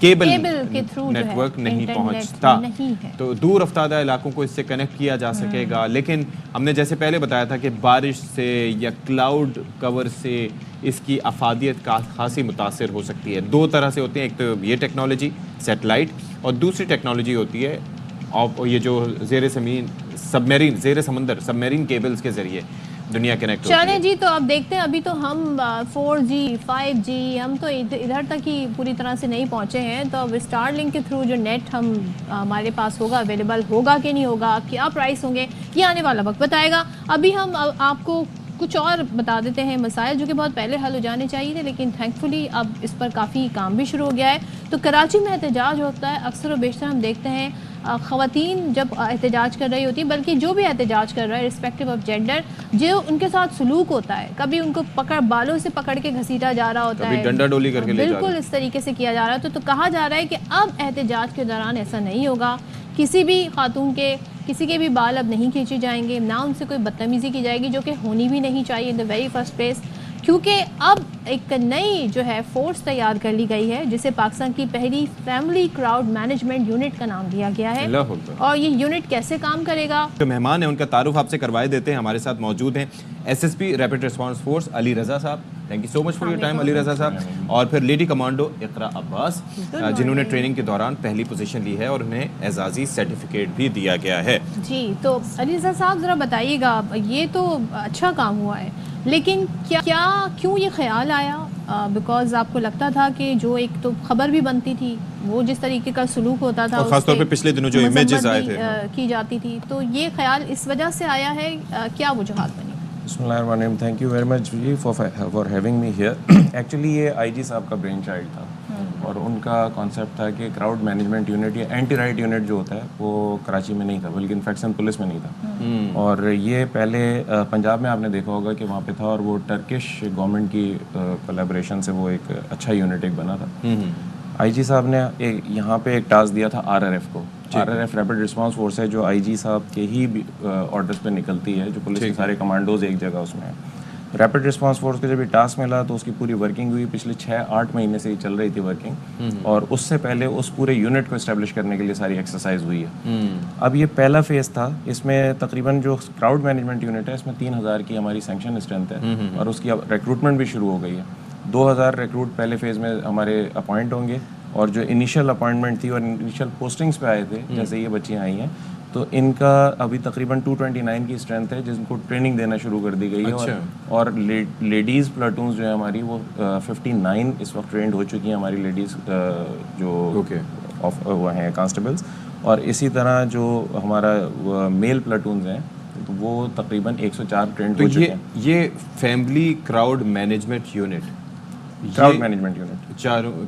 کیبل کے تھرو نیٹ ورک نہیں پہنچتا، تو دور افتادہ علاقوں کو اس سے کنیکٹ کیا جا سکے گا. لیکن ہم نے جیسے پہلے بتایا تھا کہ بارش سے یا کلاؤڈ کور سے اس کی افادیت کا خاصی متاثر ہو سکتی ہے. دو طرح سے ہوتے ہیں، ایک تو یہ ٹیکنالوجی سیٹلائٹ، اور دوسری ٹیکنالوجی ہوتی ہے یہ جو زیر زمین سبمیرین، زیر سمندر سبمیرین کیبلز کے ذریعے دنیا کنیکٹ ہوتی ہے. چلیں جی، تو اب دیکھتے ہیں. ابھی تو ہم 4G 5G ہم تو ادھر تک ہی پوری طرح سے نہیں پہنچے ہیں. تو اب اسٹار لنک کے تھرو جو نیٹ ہمارے پاس ہوگا، اویلیبل ہوگا کہ نہیں ہوگا، کیا پرائس ہوں گے، یہ آنے والا وقت بتائے گا. ابھی ہم آپ کو کچھ اور بتا دیتے ہیں مسائل جو کہ بہت پہلے حل ہو جانے چاہیے تھے، لیکن تھینکفلی اب اس پر کافی کام بھی شروع ہو گیا ہے. تو کراچی میں احتجاج ہوتا ہے، اکثر و بیشتر ہم دیکھتے ہیں خواتین جب احتجاج کر رہی ہوتی ہیں، بلکہ جو بھی احتجاج کر رہا ہے رسپیکٹیو آف جینڈر، جو ان کے ساتھ سلوک ہوتا ہے، کبھی ان کو بالوں سے پکڑ کے گھسیٹا جا رہا ہوتا ہے، ڈنڈا ڈولی کر کے لے جا رہا ہے، بالکل اس طریقے سے کیا جا رہا ہے. تو کہا جا رہا ہے کہ اب احتجاج کے دوران ایسا نہیں ہوگا، کسی بھی خاتون کے کسی کے بھی بال اب نہیں کھینچے جائیں گے، نہ ان سے کوئی بدتمیزی کی جائے گی، جو کہ ہونی بھی نہیں چاہیے ان دا ویری فرسٹ پلیس. کیونکہ اب ایک نئی جو ہے فورس تیار کر لی گئی ہے، جسے پاکستان کی پہلی فیملی کراؤڈ مینجمنٹ یونٹ کا نام دیا گیا ہے. اور یہ یونٹ کیسے کام کرے گا، جو مہمان ہیں ان کا تعارف آپ سے کروائے دیتے ہیں. ہمارے ساتھ موجود ہیں SSP rapid response force Ali Raza صاحب. Thank you so much for your time Ali Raza صاحب. اور پھر لیڈی کمانڈو اقرا عباس، جنہوں نے ٹریننگ کے دوران پہلی پوزیشن لی ہے اور انہیں اعزازی سرٹیفکیٹ بھی دیا گیا ہے. جی تو علی رضا صاحب ذرا بتائیے گا، یہ تو اچھا کام ہوا ہے، لیکن کیوں یہ خیال آیا؟ بیکاز آپ کو لگتا تھا کہ جو ایک تو خبر بھی بنتی تھی، وہ جس طریقے کا سلوک ہوتا تھا، اور خاص طور پہ پچھلے دنوں جو امیجز آئے تھے کی جاتی تھی، تو یہ خیال اس وجہ سے آیا ہے، کیا وجوہات بنی؟ بسم اللہ الرحمن الرحیم. تھینک یو ویری مچ جی for having me here. Actually یہ IG صاحب کا برین چائلڈ تھا، اور ان کا کانسیپٹ تھا کہ کراؤڈ مینجمنٹ یونٹ یا اینٹی رائٹ یونٹ جو ہوتا ہے وہ کراچی میں نہیں تھا، بلکہ انفیکشن پولیس میں نہیں تھا. اور یہ پہلے پنجاب میں آپ نے دیکھا ہوگا کہ وہاں پہ تھا، اور وہ ٹرکش گورنمنٹ کی کولیبریشن سے وہ ایک اچھا یونٹ ایک بنا تھا. IG صاحب نے یہاں پہ ایک ٹاسک دیا تھا RRF کو. RRF ریپڈ رسپانس فورس ہے جو IG صاحب کے ہی آرڈرز پہ نکلتی ہے، جو پولیس کے سارے کمانڈوز ایک جگہ اس میں ہیں. ریپڈ رسپانس فورس کو جب یہ ٹاسک ملا تو اس کی پوری ورکنگ ہوئی. پچھلے 6-8 مہینے سے یہ چل رہی تھی ورکنگ، اور اس سے پہلے اس پورے یونٹ کو اسٹیبلش کرنے کے لیے ساری ایکسرسائز ہوئی ہے. اب یہ پہلا فیز تھا. اس میں تقریباً جو کراؤڈ مینجمنٹ یونٹ ہے اس میں 3000 کی ہماری سینکشن اسٹرینتھ ہے، اور اس کی اب ریکروٹمنٹ بھی شروع ہو گئی ہے. 2000 ریکروٹ پہلے فیز میں ہمارے اپوائنٹ ہوں گے، اور جو انیشیل اپوائنٹمنٹ تھی اور انیشیل پوسٹنگس پہ آئے تھے، جیسے یہ بچیاں آئی ہیں، تو ان کا ابھی تقریباً 229 کی اسٹرینتھ ہے، جن کو ٹریننگ دینا شروع کر دی گئی ہے. اور لیڈیز پلاٹونز جو ہے ہماری وہ 59 اس وقت ٹرینڈ ہو چکی ہیں ہماری لیڈیز جو وہ ہیں کانسٹیبلز. اور اسی طرح جو ہمارا میل پلاٹونز ہیں تو وہ تقریباً 104 ٹرینڈ ہو چکے ہیں. یہ family crowd management unit, crowd management unit,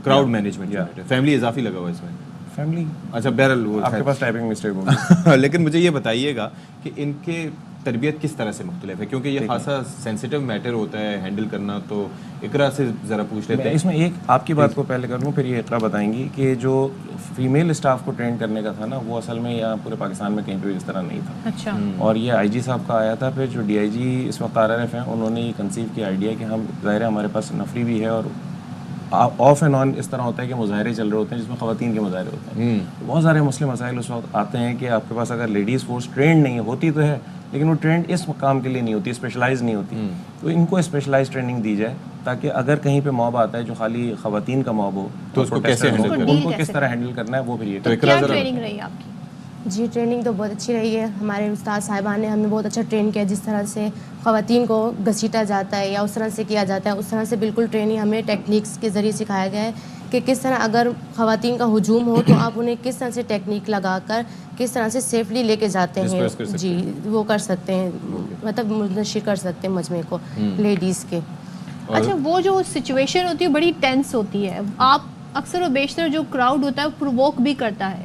crowd management unit, family اضافی لگا ہوا اس میں. فیملی اچھا بہرحال آپ کے پاس ٹائپنگ مسٹیک ہوگی. لیکن مجھے یہ بتائیے گا کہ ان کے تربیت کس طرح سے مختلف ہے، کیونکہ یہ خاصا سینسیٹیو میٹر ہوتا ہے ہینڈل کرنا. تو اقرا سے ذرا پوچھ لیتے ہیں. اس میں ایک آپ کی بات کو پہلے کر لوں، پھر یہ اقرا بتائیں گی کہ جو فیمیل اسٹاف کو ٹرین کرنے کا تھا نا، وہ اصل میں یہاں پورے پاکستان میں کہیں پہ اس طرح نہیں تھا. اچھا. اور یہ IG صاحب کا آیا تھا. پھر جو DIG اس وقت RRF ہیں، انہوں نے یہ کنسیو کیا آئیڈیا کہ ہم ظاہر ہے ہمارے پاس نفری بھی ہے، اور آف اینڈ آن اس طرح ہوتا ہے کہ مظاہرے چل رہے ہوتے ہیں جس میں خواتین کے مظاہرے ہوتے ہیں. بہت سارے مسئلے مسائل اس وقت آتے ہیں کہ آپ کے پاس اگر لیڈیز فورس ٹرینڈ نہیں ہوتی تو ہے، لیکن وہ ٹرینڈ اس کام کے لیے نہیں ہوتی، اسپیشلائز نہیں ہوتی. تو ان کو اسپیشلائز ٹریننگ دی جائے تاکہ اگر کہیں پہ موب آتا ہے جو خالی خواتین کا موب ہو تو اس کو کیسے ہینڈل کرنا ہے، ان کو کس طرح ہینڈل کرنا ہے، وہ پھر یہ. تو کیا ٹریننگ رہی آپ کی؟ جی ٹریننگ تو بہت اچھی رہی ہے. ہمارے استاد صاحبان نے ہمیں بہت اچھا ٹرین کیا، جس طرح سے خواتین کو گھسیٹا جاتا ہے یا اس طرح سے کیا جاتا ہے، اس طرح سے بالکل ٹریننگ ہمیں ٹیکنیکس کے ذریعے سکھایا گیا ہے کہ کس طرح اگر خواتین کا ہجوم ہو تو آپ انہیں کس طرح سے ٹیکنیک لگا کر کس طرح سے سیفلی لے کے جاتے ہیں. جی وہ کر سکتے ہیں، مطلب منتشر کر سکتے ہیں مجمع کو لیڈیز کے. اچھا وہ جو سچویشن ہوتی ہے بڑی ٹینس ہوتی ہے، آپ اکثر و بیشتر جو کراؤڈ ہوتا ہے وہ پرووک بھی کرتا ہے،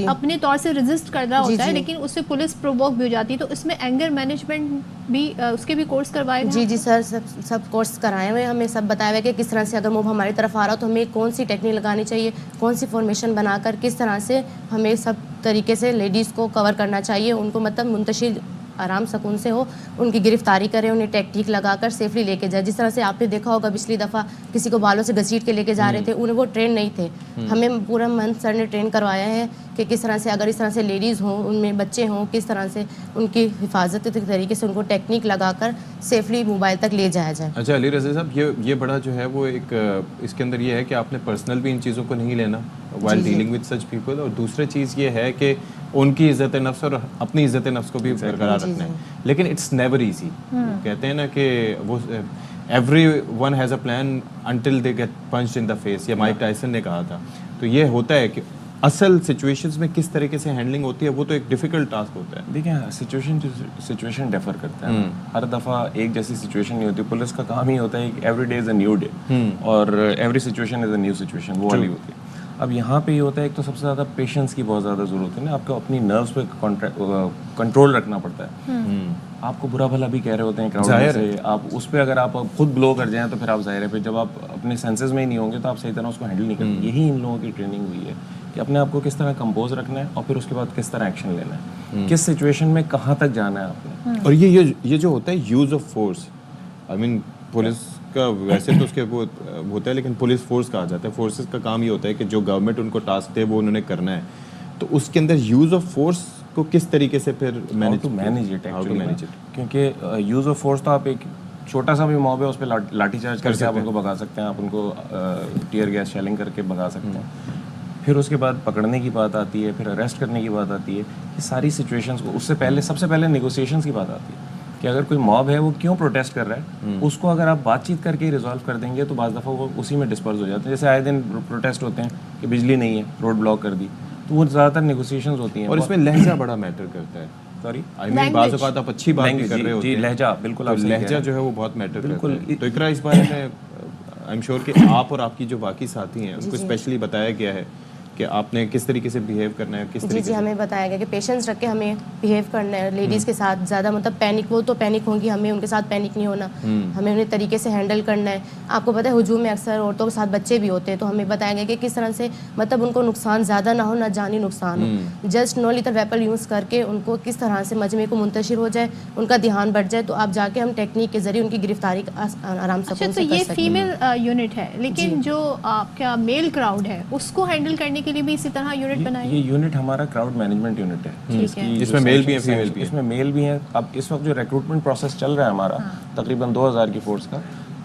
اپنے طور سے ریزسٹ کر رہا ہوتا ہے، لیکن اس سے پولیس پرووک بھی ہو جاتی ہے. تو اس میں اینگر مینجمنٹ بھی اس کے بھی کورس کروائے گا؟ جی سر سب کورس کرائے ہوئے، ہمیں سب بتایا ہوا ہے کہ کس طرح سے اگر موب ہماری طرف آ رہا ہو تو ہمیں کون سی ٹیکنیک لگانی چاہیے، کون سی فارمیشن بنا کر کس طرح سے ہمیں سب طریقے سے لیڈیز کو کور کرنا چاہیے، ان کو مطلب منتشر آرام سکون سے ہو, ان کی گرفتاری کریں, انہیں ٹیکٹیک لگا کر سیفلی لے کے جائے. جس طرح سے آپ نے دیکھا ہوگا پچھلی دفعہ کسی کو بالوں سے گھسیٹ کے لے کے جا رہے تھے, انہیں وہ ٹرین نہیں تھے. ہمیں پورا منتھ سر نے ٹرین کروایا ہے کہ کس طرح سے اگر اس طرح سے لیڈیز ہوں, ان میں بچے ہوں, کس طرح سے ان کی حفاظت کے طریقے سے ان کو ٹیکنیک لگا کر سیفلی موبائل تک لے جایا جائے. اچھا علی رضا صاحب, یہ بڑا جو ہے وہ ایک اس کے اندر یہ ہے کہ آپ نے پرسنل بھی ان چیزوں کو نہیں لینا while dealing with such people, اور دوسری چیز یہ ہے کہ ان کی عزت نفس اور اپنی عزت نفس کو بھی برقرار رکھنا ہے. لیکن اٹس نیور ایزی. کہتے ہیں نا کہ وہ everyone has a plan until they get punched in the face, یہ مائک ٹائسن نے کہا تھا. تو یہ ہوتا ہے کہ اصل سچویشنز میں کس طریقے سے ہینڈلنگ ہوتی ہے وہ تو ایک ڈیفیکلٹ ٹاسک ہوتا ہے. دیکھیں سچویشن ڈیفر کرتا ہے, ہر دفعہ ایک جیسی سچویشن نہیں ہوتی. پولیس کا کام ہی ہوتا ہے کہ every day is a new day, اور every situation is a new situation, وہ والی ہوتی ہے. اب یہاں پہ یہ ہوتا ہے ایک تو سب سے زیادہ پیشنس کی بہت زیادہ ضرورت ہے نا, آپ کو اپنی نروس پہ کنٹرول رکھنا پڑتا ہے. آپ کو برا بھلا بھی کہہ رہے ہوتے ہیں کراؤڈ سے, آپ اس پہ اگر آپ خود بلو کر جائیں تو پھر آپ ظاہر ہے پھر جب آپ اپنے سینسز میں ہی نہیں ہوں گے تو آپ صحیح طرح اس کو ہینڈل نہیں کریں. یہی ان لوگوں کی ٹریننگ ہوئی ہے کہ اپنے آپ کو کس طرح کمپوز رکھنا ہے اور پھر اس کے بعد کس طرح ایکشن لینا ہے, کس سچویشن میں کہاں تک جانا ہے آپ نے. اور یہ جو ہوتا ہے use of force, I mean police کا ویسے تو اس کے وہ ہوتا ہے, لیکن پولیس فورس کہا جاتا ہے. فورسز کا کام یہ ہوتا ہے کہ جو گورنمنٹ ان کو ٹاسک دے وہ انہوں نے کرنا ہے. تو اس کے اندر یوز آف فورس کو کس طریقے سے پھر مینیج اٹ, کیونکہ یوز آف فورس تو آپ ایک چھوٹا سا بھی موب ہے اس پہ لاٹھی چارج کر کے آپ ان کو بھگا سکتے ہیں, آپ ان کو ٹیئر گیس شیلنگ کر کے بھگا سکتے ہیں. پھر اس کے بعد پکڑنے کی بات آتی ہے, پھر اریسٹ کرنے کی بات آتی ہے. یہ ساری سچویشنس کو اس سے پہلے سب سے پہلے نیگوسیشنس کی بات آتی ہے کہ اگر کوئی موب ہے وہ کیوں پروٹیسٹ کر رہا ہے, اس کو اگر آپ بات چیت کر کے ریزالو کر دیں گے تو بعض دفعہ وہ اسی میں ڈسپرز ہو جاتے ہیں. جیسے آئے دن پروٹیسٹ ہوتے ہیں کہ بجلی نہیں ہے, روڈ بلاک کر دی, تو وہ زیادہ تر نیگوسیشنز ہوتی ہیں. اور اس میں لہجہ بڑا میٹر کرتا ہے. سوری بعض اوقات آپ اچھی بات کر رہے ہوتے ہیں, لہجہ بالکل, لہجہ جو ہے وہ بہت میٹر کرتا ہے. تو اقرا اس بارے میں آئی ایم شیور کہ آپ اور آپ کی جو باقی ساتھی ہیں ان کو اسپیشلی بتایا گیا ہے کہ آپ نے کس طریقے سے بیہیو کرنا ہے, کس طریقے سے. جی ہمیں بتایا گیا کہ پیشنس رکھ کے ہمیں بیہیو کرنا ہے لیڈیز کے ساتھ. زیادہ مطلب پینک, وہ تو پینک ہوں گی, ہمیں ان کے ساتھ پینک نہیں ہونا, ہمیں انہیں طریقے سے ہینڈل کرنا ہے. آپ کو پتہ ہے ہجوم میں اکثر عورتوں کے ساتھ بچے بھی ہوتے ہیں, تو ہمیں بتایا گیا کہ کس طرح سے مطلب ان کو نقصان زیادہ نہ ہو, نہ جانی نقصان ہو. جسٹ نو لیتل ویپن یوز کر کے ان کو کس طرح سے مجمع کو منتشر ہو جائے, ان کا دھیان بڑھ جائے, تو آپ جا کے ہم ٹیکنیک کے ذریعے ان کی گرفتاری آرام سے کر سکتے ہیں. تو یہ فیمیل یونٹ ہے, لیکن جو آپ کا میل کراؤڈ ہے اس کو ہینڈل کرنے کے لیے بھی اسی طرح یونٹ بنائے. یہ یونٹ ہمارا کراؤڈ مینجمنٹ یونٹ ہے جس میں میل بھی ہیں فیمیل بھی ہیں. اس میں میل بھی ہیں. اب اس وقت جو ریکروٹمنٹ پروسیس چل رہا ہے ہمارا تقریباً 2000 کی فورس کا,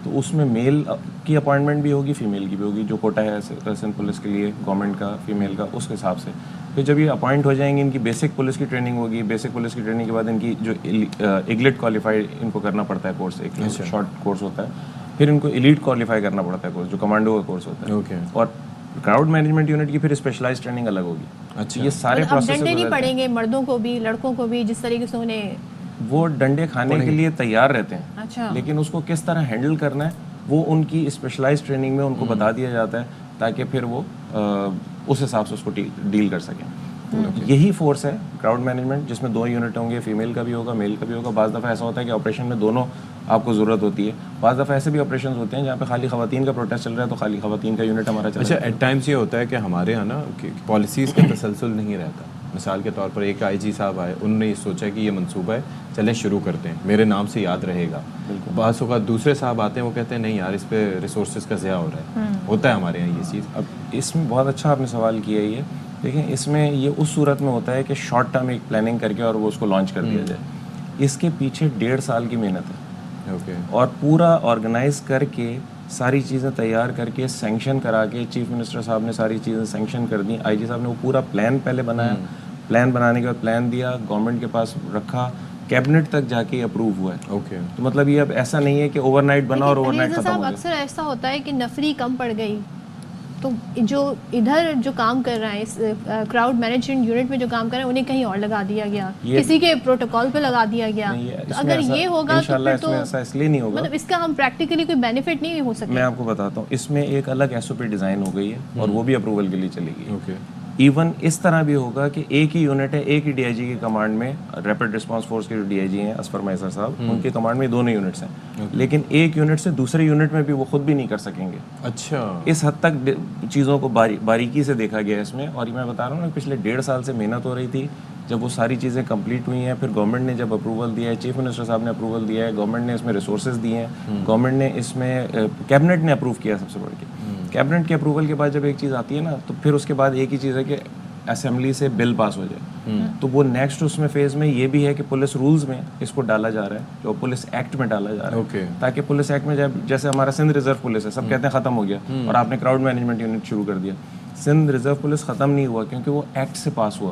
تو اس میں میل کی اپوائنٹمنٹ بھی ہوگی, فیمیل کی بھی ہوگی. جو کوٹا ہے سندھ پولیس کے لیے گورنمنٹ کا فیمیل کا, اس کے حساب سے پھر جب یہ اپوائنٹ ہو جائیں گے, ان کی بیسک پولیس کی ٹریننگ ہوگی. بیسک پولیس کی ٹریننگ کے بعد ان کی جو ایگلیٹ کوالیفائی ان کو کرنا پڑتا ہے کورس, ایک شارٹ کورس ہوتا ہے. پھر ان کو ایلیٹ کوالیفائی کرنا پڑتا ہے کورس, جو کمانڈو کا کورس ہوتا ہے. اور کراؤڈ مینجمنٹ یونٹ کی پھر اسپیشلائز ٹریننگ الگ ہوگی. اچھا, یہ سارے پروسیس ڈنڈے نہیں پڑیں گے مردوں کو بھی لڑکوں کو بھی, جس طریقے سے انہیں وہ ڈنڈے کھانے کے لیے تیار رہتے ہیں. اچھا, لیکن اس کو کس طرح ہینڈل کرنا ہے وہ ان کی اسپیشلائز ٹریننگ میں ان کو بتا دیا جاتا ہے, تاکہ پھر وہ اس حساب سے اس کو ڈیل کر سکیں. یہی فورس ہے کراؤڈ مینجمنٹ, جس میں 2 یونٹ ہوں گے, فیمیل کا بھی ہوگا, میل کا بھی ہوگا. بعض دفعہ ایسا ہوتا ہے کہ آپریشن میں دونوں آپ کو ضرورت ہوتی ہے. بعض دفعہ ایسے بھی آپریشن ہوتے ہیں جہاں پہ خالی خواتین کا پروٹیسٹ چل رہا ہے تو خالی خواتین کا یونٹ ہمارا چل رہا ہے. اچھا, ایٹ ٹائمس یہ ہوتا ہے کہ ہمارے یہاں نا پالیسیز کا تسلسل نہیں رہتا. مثال کے طور پر ایک آئی جی صاحب آئے, انہوں نے یہ سوچا کہ یہ منصوبہ ہے, چلیں شروع کرتے ہیں, میرے نام سے یاد رہے گا. بعض اوقات دوسرے صاحب آتے ہیں, وہ کہتے ہیں نہیں یار اس پہ ریسورسز کا ضیاع ہو رہا ہے. ہوتا ہے ہمارے یہاں یہ چیز. اب اس میں بہت اچھا آپ نے سوال کیا ہے. یہ دیکھیں, اس میں یہ اس صورت میں ہوتا ہے کہ شارٹ ٹرم ایک پلاننگ کر کے اور وہ اس کو لانچ کر دیا جائے. اس کے پیچھے 1.5 سال کی محنت ہے, اور پورا آرگنائز کر کے ساری چیزیں تیار کر کے سینکشن کرا کے, چیف منسٹر صاحب نے ساری چیزیں سینکشن کر دیں, آئی جی صاحب نے وہ پورا پلان پہلے بنایا, پلان بنانے کے بعد پلان دیا, گورنمنٹ کے پاس رکھا, کیبنٹ تک جا کے اپروو ہوا ہے. تو مطلب یہ اب ایسا نہیں ہے کہ اوور نائٹ بنا اور اوور نائٹ ختم ہو گیا. اکثر ایسا ہوتا ہے کہ نفری کم پڑ گئی, تو جو ادھر جو کام کر رہا ہے اس کراؤڈ مینجمنٹ یونٹ میں جو کام کر رہے ہیں انہیں کہیں اور لگا دیا گیا, کسی کے پروٹوکول پہ لگا دیا گیا. اگر یہ ہوگا تو پھر تو ایسا اس لیے نہیں ہوگا, مطلب اس کا ہم پریکٹیکلی کوئی بینیفٹ نہیں ہو سکتا. میں آپ کو بتاتا ہوں, اس میں ایک الگ ایس او پی ڈیزائن ہو گئی ہے اور وہ بھی اپروول کے لیے چلی گئی. ایون اس طرح بھی ہوگا کہ ایک ہی یونٹ ہے, ایک ہی ڈی آئی جی کی کمانڈ میں, ریپڈ رسپانس فورس کے جو ڈی آئی جی ہیں اسفر میسر صاحب, ان کے کمانڈ میں دونوں یونٹس ہیں, لیکن ایک یونٹ سے دوسرے یونٹ میں بھی وہ خود بھی نہیں کر سکیں گے. اچھا, اس حد تک چیزوں کو باریکی سے دیکھا گیا اس میں. اور یہ میں بتا رہا ہوں نا, پچھلے 1.5 سال سے محنت ہو رہی تھی جب وہ ساری چیزیں کمپلیٹ ہوئی ہیں، پھر گورنمنٹ نے جب اپروول دیا ہے، چیف منسٹر صاحب نے اپروول دیا ہے، گورنمنٹ نے اس میں ریسورسز دیے ہیں، گورنمنٹ نے اس میں کیبنٹ نے اپروو کیا سب سے بڑھ کے. کیبنٹ کے اپروول کے بعد جب ایک چیز آتی ہے نا تو پھر اس کے بعد ایک ہی چیز ہے کہ اسمبلی سے بل پاس ہو جائے. تو وہ نیکسٹ اس میں فیز میں یہ بھی ہے کہ پولیس رولز میں اس کو ڈالا جا رہا ہے، جو پولیس ایکٹ میں ڈالا جا رہا ہے، تاکہ پولیس ایکٹ میں جیسے ہمارا سندھ ریزرو پولیس ہے، سب کہتے ہیں ختم ہو گیا اور آپ نے کراؤڈ مینجمنٹ یونٹ شروع کر دیا. سندھ ریزرو پولیس ختم نہیں ہوا کیونکہ وہ ایکٹ سے پاس ہوا.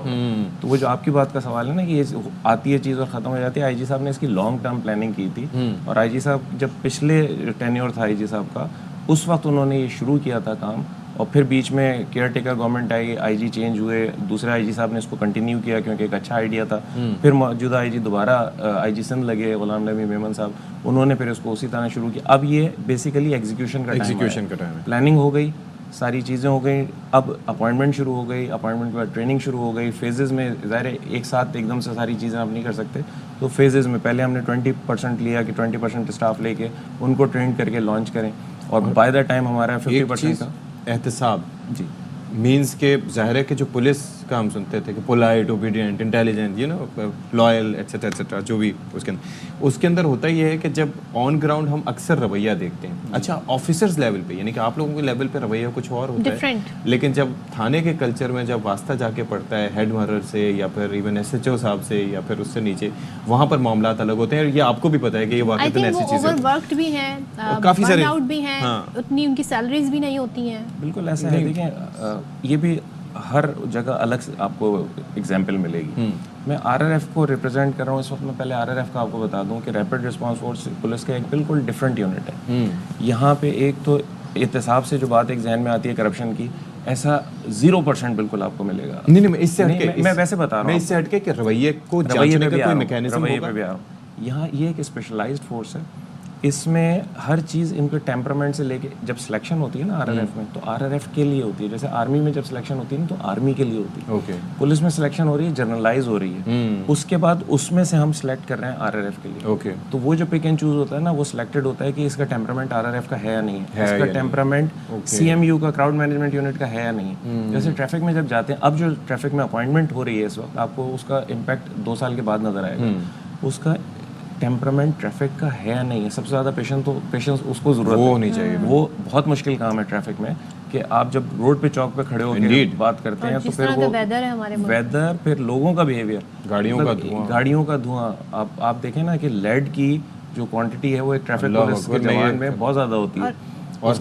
تو وہ جو آپ کی بات کا سوال ہے نا کہ یہ آتی ہے چیز اور ختم ہو جاتی ہے، آئی جی صاحب نے اس کی لانگ ٹرم پلاننگ کی تھی. اور آئی جی صاحب جب پچھلے ٹینیور تھا آئی جی صاحب کا، اس وقت انہوں نے یہ شروع کیا تھا کام. اور پھر بیچ میں کیئر ٹیکر گورنمنٹ آئی، آئی جی چینج ہوئے، دوسرے آئی جی صاحب نے اس کو کنٹینیو کیا کیونکہ ایک اچھا آئیڈیا تھا. پھر موجودہ آئی جی دوبارہ آئی جی سندھ لگے غلام نبی میمن صاحب، انہوں نے پھر اس کو اسی طرح شروع کیا. اب یہ بیسیکلی ایگزیکیوشن کا ٹائم ہے. پلاننگ ہو گئی، ساری چیزیں ہو گئی، اب اپوائنٹمنٹ شروع ہو گئی، اپوائنٹمنٹ کے بعد ٹریننگ شروع ہو گئی. فیزز میں ظاہر ہے ایک ساتھ ایک دم سے ساری چیزیں آپ نہیں کر سکتے، تو فیزز میں پہلے ہم نے 20% لیا کہ 20% اسٹاف لے کے ان کو ٹرین کر کے لانچ کریں، اور بائی دا ٹائم ہمارا 50% کا احتساب جی مینس کہ ظاہر ہے کہ جو پولیس کا ہم سنتے تھے کہ polite, obedient, intelligent, you know loyal etcetera etcetera, جو بھی اس کے اندر ہوتا یہ ہے کہ جب آن گراؤنڈ ہم اکثر رویہ دیکھتے ہیں. اچھا آفیسرز لیول پہ یعنی کہ آپ لوگوں کے لیول پہ رویہ کچھ اور ہوتا ہے، لیکن جب تھانے کے کلچر میں جب واسطہ جا کے پڑتا ہے ہیڈ مرر سے یا پھر ایون ایس ایچ او صاحب سے یا پھر اس سے نیچے، وہاں پر معاملات الگ ہوتے ہیں. اور یہ آپ کو بھی پتہ ہے کہ یہ واقعی ایسی چیزیں اوور ورکڈ بھی ہیں، کافی سارے برن آؤٹ بھی ہیں، اتنی ان کی سیلریز بھی نہیں ہوتی ہیں. بالکل ایسا ہے. دیکھیں یہ بھی ہر جگہ الگ سے آپ کو ایگزامپل ملے گی. میں آر آر ایف کو ریپرزینٹ کر رہا ہوں اس وقت. میں پہلے آر آر ایف کا آپ کو بتا دوں کہ ریپڈ رسپانس فورس پولیس کا ایک بالکل ڈفرینٹ یونٹ ہے. یہاں پہ ایک تو احتساب سے جو بات ایک ذہن میں آتی ہے کرپشن کی، ایسا 0% بالکل آپ کو ملے گا. نہیں میں اس سے میں ویسے بتا رہا ہوں، میں اس سے ہٹ کے کہ رویے کو جانچنے کا کوئی میکینزم ہوگا. یہاں یہ ایک اسپیشلائزڈ فورس ہے. اس میں ہر چیز ان کے ٹیمپرامنٹ سے لے کے، جب سلیکشن ہوتی ہے نا آر آر ایف میں، تو آر آر ایف کے لیے ہوتی ہے. جیسے آرمی میں جب سلیکشن ہوتی ہے نا تو آرمی کے لیے ہوتی ہے. پولیس میں سلیکشن ہو رہی ہے، جرنلائز ہو رہی ہے. اس کے بعد اس میں سے ہم سلیکٹ کر رہے ہیں آر آر ایف کے لیے. تو وہ جو پک اینڈ چوز ہوتا ہے نا، وہ سلیکٹڈ ہوتا ہے کہ اس کا ٹیمپرامنٹ آر آر ایف کا ہے یا نہیں ہے، اس کا ٹیمپرامنٹ سی ایم یو کا کراؤڈ مینجمنٹ یونٹ کا ہے یا نہیں ہے. جیسے ٹریفک میں جب جاتے ہیں، اب جو ٹریفک میں اپوائنٹمنٹ ہو رہی ہے اس وقت، آپ کو اس کا امپیکٹ 2 سال کے بعد نظر آئے گا. اس کا ٹیمپرامنٹ ٹریفک کا ہے یا نہیں ہے. سب سے زیادہ پیشنس اس کو ضرورت ہونی چاہیے. وہ بہت مشکل کام ہے ٹریفک میں کہ آپ جب روڈ پہ چوک پہ کھڑے ہو کے بات کرتے ہیں تو پھر وہ ویدر، پھر لوگوں کا بیہیویئر، گاڑیوں کا دھواں. آپ دیکھیں نا کہ لیڈ کی جو کوانٹٹی ہے وہ ایک ٹریفک پولیس کے جوان میں بہت زیادہ ہوتی ہے. اور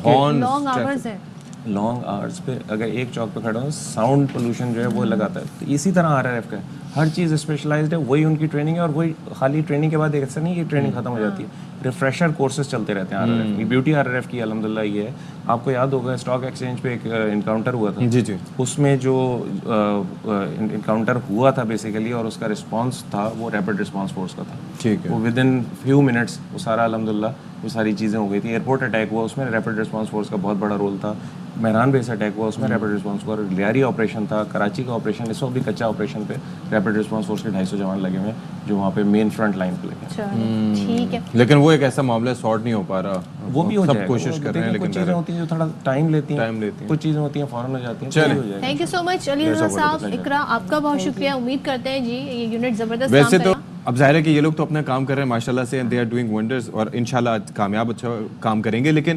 لانگ آورس پہ اگر ایک چوک پہ کھڑے ہو، ساؤنڈ پولوشن جو ہے وہ لگاتا ہے. تو اسی طرح آر آر ایف کا ہر چیز اسپیشلائزڈ ہے. وہی ان کی ٹریننگ ہے، اور وہی خالی ٹریننگ کے بعد ایسا نہیں کہ ٹریننگ ختم ہو جاتی ہے. ریفریشر کورسز چلتے رہتے ہیں آر آر ایف کی. بیوٹی آر آر ایف کی الحمدللہ یہ ہے، آپ کو یاد ہوگا اسٹاک ایکسچینج پہ ایک انکاؤنٹر ہوا تھا. جی جی. اس میں جو انکاؤنٹر ہوا تھا بیسیکلی، اور اس کا رسپانس تھا وہ ریپڈ رسپانس فورس کا تھا. ٹھیک ہے. وہ ود ان فیو منٹس وہ سارا الحمدللہ وہ ساری چیزیں ہو گئی تھی. ایئرپورٹ اٹیک ہوا، اس میں ریپڈ رسپانس فورس کا بہت بڑا رول تھا. مہران بیس اٹیک ہوا، اس میں rapid response force. Lyari operation تھا، کراچی کا آپریشن، اس وقت بھی کچا آپریشن پہ ریپڈ رسپانس فورس کے 250 جوان لگے ہوئے ہیں جو وہاں پہ مین فرنٹ لائن پہ لگے ہیں. ٹھیک ہے. لیکن وہ ایک ایسا معاملہ سارٹ نہیں ہو پا رہا. وہ بھی ہو جائے گا. سب کوشش کر رہے ہیں، لیکن کچھ چیزیں ہوتی ہیں جو تھوڑا ٹائم لیتی ہیں، کچھ چیزیں ہوتی ہیں فوراً ہو جاتی ہیں. چلیں، تھینک یو سو مچ علی رضا صاحب. اقرا آپ کا بہت شکریہ. امید کرتے ہیں جی یہ یونٹ زبردست کام ویسے کرے تو اب ظاہر ہے کہ یہ لوگ تو اپنا کام کر رہے ہیں ماشاءاللہ سے، دے آر ڈوئنگ ونڈرز، اور انشاءاللہ کامیاب اچھا کام کریں گے. لیکن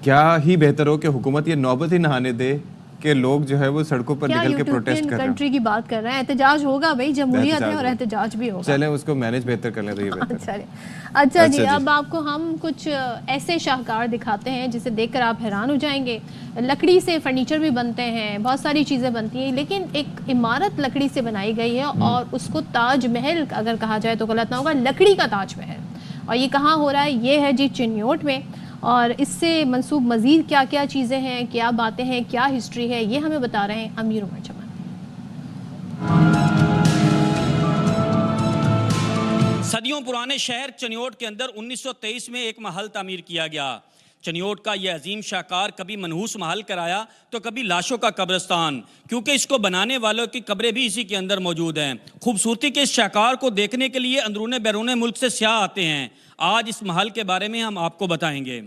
کیا ہی بہتر ہو کہ حکومت یہ نوبت ہی نہ آنے دے کہ لوگ جو ہے وہ سڑکوں پر نکل کے پروٹیسٹ کر رہے ہیں. کنٹری کی بات کر رہے ہیں، احتجاج ہوگا بھائی، جمہوریت ہے اور احتجاج بھی ہوگا. چلیں اس کو مینج بہتر کر لیں تو یہ بہتر. اچھا جی، اب آپ کو ہم کچھ ایسے شاہکار دکھاتے ہیں جسے دیکھ کر آپ حیران ہو جائیں گے. لکڑی سے فرنیچر بھی بنتے ہیں، بہت ساری چیزیں بنتی ہیں، لیکن ایک عمارت لکڑی سے بنائی گئی ہے اور اس کو تاج محل اگر کہا جائے تو غلط نہ ہوگا، لکڑی کا تاج محل. اور یہ کہاں ہو رہا ہے؟ یہ ہے جی چنیوٹ میں. اور اس سے منسوب مزید کیا کیا چیزیں ہیں، کیا باتیں ہیں، کیا ہسٹری ہے، یہ ہمیں بتا رہے ہیں امیر عمر چمن. صدیوں پرانے شہر چنیوٹ کے اندر 1923 میں ایک محل تعمیر کیا گیا. چنیوٹ کا یہ عظیم شاہکار کبھی منحوس محل کرایا تو کبھی لاشوں کا قبرستان، کیونکہ اس کو بنانے والوں کی قبریں بھی اسی کے اندر موجود ہیں. خوبصورتی کے اس شاہکار کو دیکھنے کے لیے اندرون بیرون ملک سے سیاح آتے ہیں. آج اس محل کے بارے میں ہم آپ کو بتائیں گے.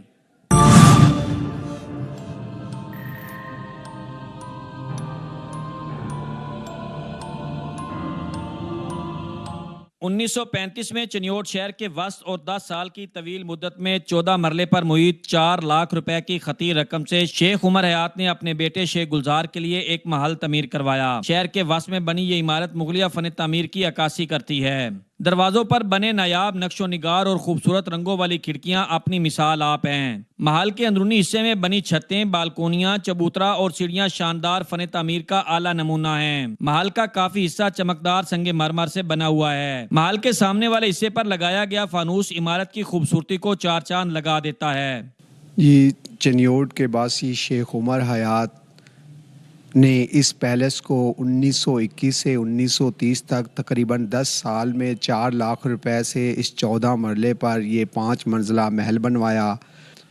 1935 میں چنیوٹ شہر کے وسط اور 10 سال کی طویل مدت میں 14 مرلے پر محیط 4 لاکھ روپے کی خطیر رقم سے شیخ عمر حیات نے اپنے بیٹے شیخ گلزار کے لیے ایک محل تعمیر کروایا. شہر کے وسط میں بنی یہ عمارت مغلیہ فن تعمیر کی عکاسی کرتی ہے. دروازوں پر بنے نایاب نقش و نگار اور خوبصورت رنگوں والی کھڑکیاں اپنی مثال آپ ہیں. محل کے اندرونی حصے میں بنی چھتیں، بالکونیاں، چبوترا اور سیڑھیاں شاندار فن تعمیر کا اعلیٰ نمونہ ہیں. محل کا کافی حصہ چمکدار سنگ مرمر سے بنا ہوا ہے. محل کے سامنے والے حصے پر لگایا گیا فانوس عمارت کی خوبصورتی کو چار چاند لگا دیتا ہے. یہ چنیوٹ کے باسی شیخ عمر حیات نے اس پیلس کو 1921 سے 1930 تک تقریباً 10 سال میں 4 لاکھ روپے سے اس 14 مرلے پر یہ 5 منزلہ محل بنوایا.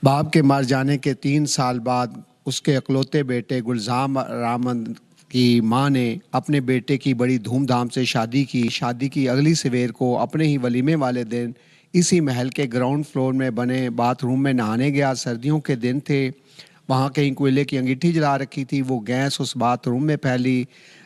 باپ کے مر جانے کے 3 سال بعد اس کے اکلوتے بیٹے گلزار احمد کی ماں نے اپنے بیٹے کی بڑی دھوم دھام سے شادی کی. شادی کی اگلی سویر کو اپنے ہی ولیمے والے دن اسی محل کے گراؤنڈ فلور میں بنے باتھ روم میں نہانے گیا. سردیوں کے دن تھے. وہاں کہیں کوئلے کی انگیٹھی جلا رکھی تھی. وہ گیس اس باتھ روم میں پھیلی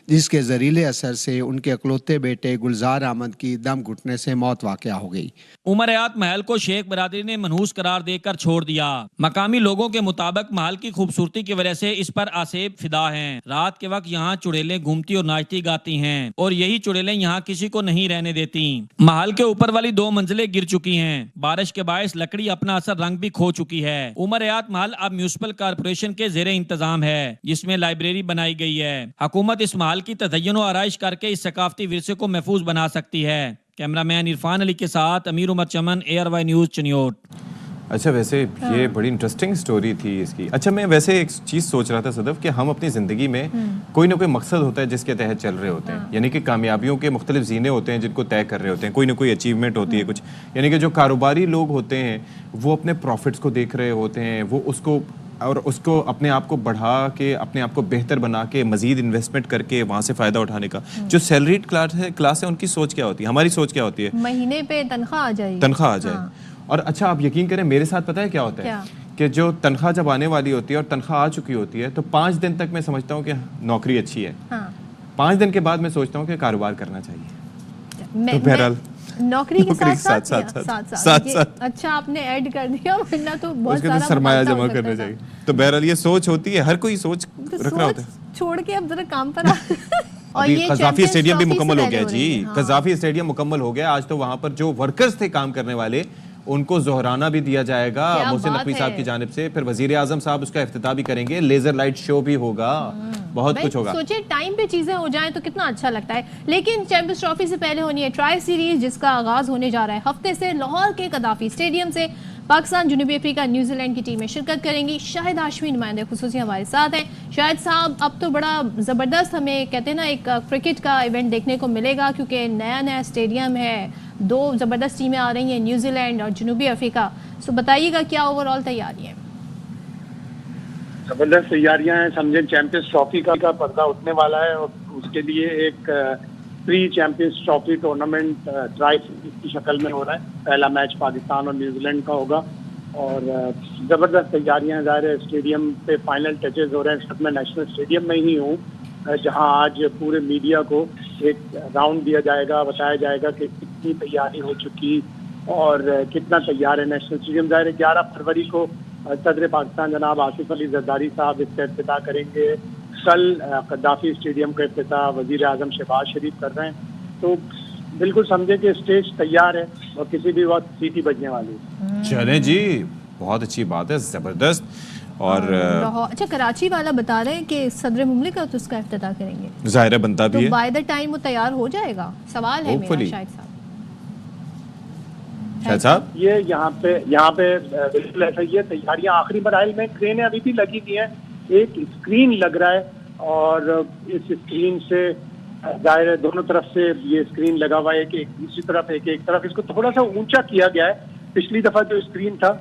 جس کے زہریلے اثر سے ان کے اکلوتے بیٹے گلزار احمد کی دم گھٹنے سے موت واقع ہو گئی. عمر حیات محل کو شیخ برادری نے منحوس قرار دے کر چھوڑ دیا. مقامی لوگوں کے مطابق محل کی خوبصورتی کی وجہ سے اس پر آسیب فدا ہیں. رات کے وقت یہاں چڑیلیں گھومتی اور ناچتی گاتی ہیں اور یہی چڑیلیں یہاں کسی کو نہیں رہنے دیتی. محل کے اوپر والی 2 منزلیں گر چکی ہیں. بارش کے باعث لکڑی اپنا اثر رنگ بھی کھو چکی ہے. عمر حیات محل اب میونسپل کارپوریشن کے زیر انتظام ہے جس میں لائبریری بنائی گئی ہے. حکومت اس محل کی تزئین و آرائش کر کے اس ثقافتی ورثے کو محفوظ بنا سکتی ہے. کیمرہ مین عرفان علی کے ساتھ امیر عمر چمن، ایئر وائی نیوز چنیوٹ. اچھا ویسے یہ بڑی انٹرسٹنگ سٹوری تھی اس کی. اچھا میں ویسے ایک چیز سوچ رہا تھا صدف کہ ہم اپنی زندگی میں کوئی نہ کوئی مقصد ہوتا ہے جس کے تحت چل رہے ہوتے ہیں. یعنی کہ کامیابیوں کے مختلف زینے ہوتے ہیں جن کو طے کر رہے ہوتے ہیں. کوئی نہ کوئی اچیومنٹ ہوتی ہے کچھ. یعنی کہ جو کاروباری لوگ ہوتے ہیں وہ اپنے پروفٹس کو دیکھ رہے ہوتے ہیں. وہ اس کو اپنے آپ کو بڑھا کے اپنے آپ کو بہتر بنا کے مزید انویسٹمنٹ کر کے وہاں سے فائدہ اٹھانے کا. جو سیلریڈ کلاس ہے ان کی سوچ کیا ہوتی ہے؟ ہماری سوچ کیا ہوتی ہے؟ مہینے پہ تنخواہ آ جائے. اور اچھا آپ یقین کریں میرے ساتھ پتہ ہے کیا ہوتا ہے کہ جو تنخواہ جب آنے والی ہوتی ہے اور تنخواہ آ چکی ہوتی ہے تو 5 دن تک میں سمجھتا ہوں کہ نوکری اچھی ہے. 5 دن کے بعد میں سوچتا ہوں کہ کاروبار کرنا چاہیے. تو بہرحال نوکری کے ساتھ ساتھ اچھا آپ نے ایڈ کر دیا ورنہ تو بہت سارا سرمایہ جمع کرنا چاہیے. تو بہرحال یہ سوچ ہوتی ہے. ہر کوئی سوچ رکھنا ہوتا ہے. چھوڑ کے اب ذرا کام پر قذافی اسٹیڈیم بھی مکمل ہو گیا جی. قذافی اسٹیڈیم مکمل ہو گیا. آج تو وہاں پر جو ورکرز تھے کام کرنے والے ان کو ظہرانہ بھی دیا جائے گا محسن نقوی صاحب کی جانب سے. پھر وزیر اعظم صاحب اس کا افتتاح بھی کریں گے. لیزر لائٹ شو بھی ہوگا. بہت کچھ ہوگا. سوچیں ٹائم پہ چیزیں ہو جائیں تو کتنا اچھا لگتا ہے. لیکن چیمپئنز ٹرافی سے پہلے ہونی ہے ٹرائی سیریز جس کا آغاز ہونے جا رہا ہے ہفتے سے. لاہور کے قذافی اسٹیڈیم سے پاکستان، جنوبی افریقہ، نیوزی لینڈ کی ٹیمیں شرکت کریں گی. شاہد ہاشمی نمائندے خصوصی ہمارے ساتھ ہیں. شاہد صاحب اب تو بڑا زبردست ہمیں کہتے ہیں نا ایک کرکٹ کا ایونٹ دیکھنے کو ملے گا کیونکہ نیا اسٹیڈیم ہے. 2 زبردست ٹیمیں آ رہی ہیں نیوزی لینڈ اور جنوبی افریقہ. سو بتائیے گا کیا اوور آل تیاریاں ہیں؟ زبردست تیاریاں ہیں. سمجھیں چیمپئنز ٹرافی کا پردہ اٹھنے والا ہے اور اس کے لیے ایک pre Champions Trophy tournament tri series کی شکل میں ہو رہا ہے. پہلا میچ پاکستان اور نیوزی لینڈ کا ہوگا اور زبردست تیاریاں. ظاہر ہے اسٹیڈیم پہ فائنل ٹچز ہو رہے ہیں. اس وقت میں نیشنل اسٹیڈیم میں ہی ہوں جہاں آج پورے میڈیا کو ایک راؤنڈ دیا جائے گا. بتایا جائے گا کہ کتنی تیاری ہو چکی اور کتنا تیار ہے نیشنل اسٹیڈیم. ظاہر ہے 11 فروری کو صدر پاکستان جناب آصف علی زرداری صاحب اس کا افتتاح کریں گے. کل قذافی اسٹیڈیم کا افتتاح وزیر اعظم شہباز شریف کر رہے ہیں. تو بالکل سمجھے کہ اسٹیج تیار ہے اور کسی بھی وقت سیٹی بجنے والی ہے. چلیں جی بہت اچھی بات ہے. زبردست. اور اچھا کراچی والا بتا رہے ہیں کہ صدر مملکت اس کا افتتاح کریں گے. ظاہر ہے بنتا بھی ہے. تو بائی دا ٹائم وہ تیار ہو جائے گا؟ سوال ہے میرا شاہد صاحب. شاہد صاحب یہ یہاں پہ بالکل ایسا ہی ہے. تیاریاں آخری مراحل میں. کرینیں ابھی بھی لگی ہوئی ہیں. ایک اسکرین لگ رہا ہے اور اس اسکرین سے ظاہر ہے دونوں طرف سے یہ اسکرین لگا ہوا ہے کہ دوسری طرف ایک طرف. اس کو تھوڑا سا اونچا کیا گیا ہے. پچھلی دفعہ جو اسکرین تھا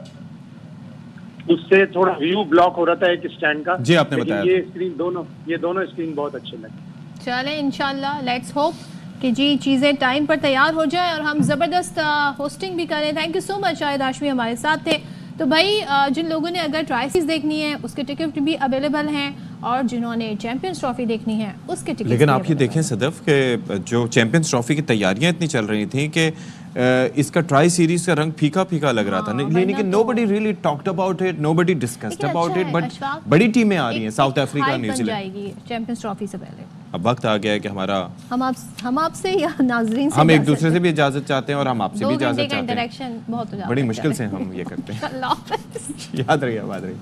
اس سے تھوڑا ویو بلاک ہو رہا تھا ایک اسٹینڈ کا. جی آپ نے بتایا یہ دونوں اسکرین بہت اچھے لگے. چلیں انشاءاللہ لیٹس ہوپ کہ جی چیزیں ٹائم پر تیار ہو جائیں اور ہم زبردست ہوسٹنگ بھی کریں. تھینک یو سو مچ شاہد ہاشمی ہمارے ساتھ تھے. تو بھائی جن لوگوں نے اگر ٹرائسیز دیکھنی ہے اس کے ٹکٹ بھی اویلیبل ہیں، اور جنہوں نے چیمپئنز ٹرافی دیکھنی ہے اس کے ٹکٹ. لیکن آپ یہ دیکھیں صدف کہ جو چیمپئنز ٹرافی کی تیاریاں اتنی چل رہی تھیں کہ اس کا ٹرائی سیریز کا رنگ پھیکا پھیکا لگ رہا تھا، لیکن nobody really talked about it, nobody discussed about it, but بڑی ٹیمیں آ رہی ہیں، South Africa, New Zealand. Champions trophy سے پہلے اب وقت آ گیا ہے کہ ہمارا ہم آپ سے یا ناظرین سے ہم ایک دوسرے سے بھی اجازت چاہتے ہیں اور ہم آپ سے بھی اجازت چاہتے ہیں. انٹریکشن بہت بڑی مشکل سے ہم یہ کرتے ہیں. اللہ حافظ. یاد رہیے.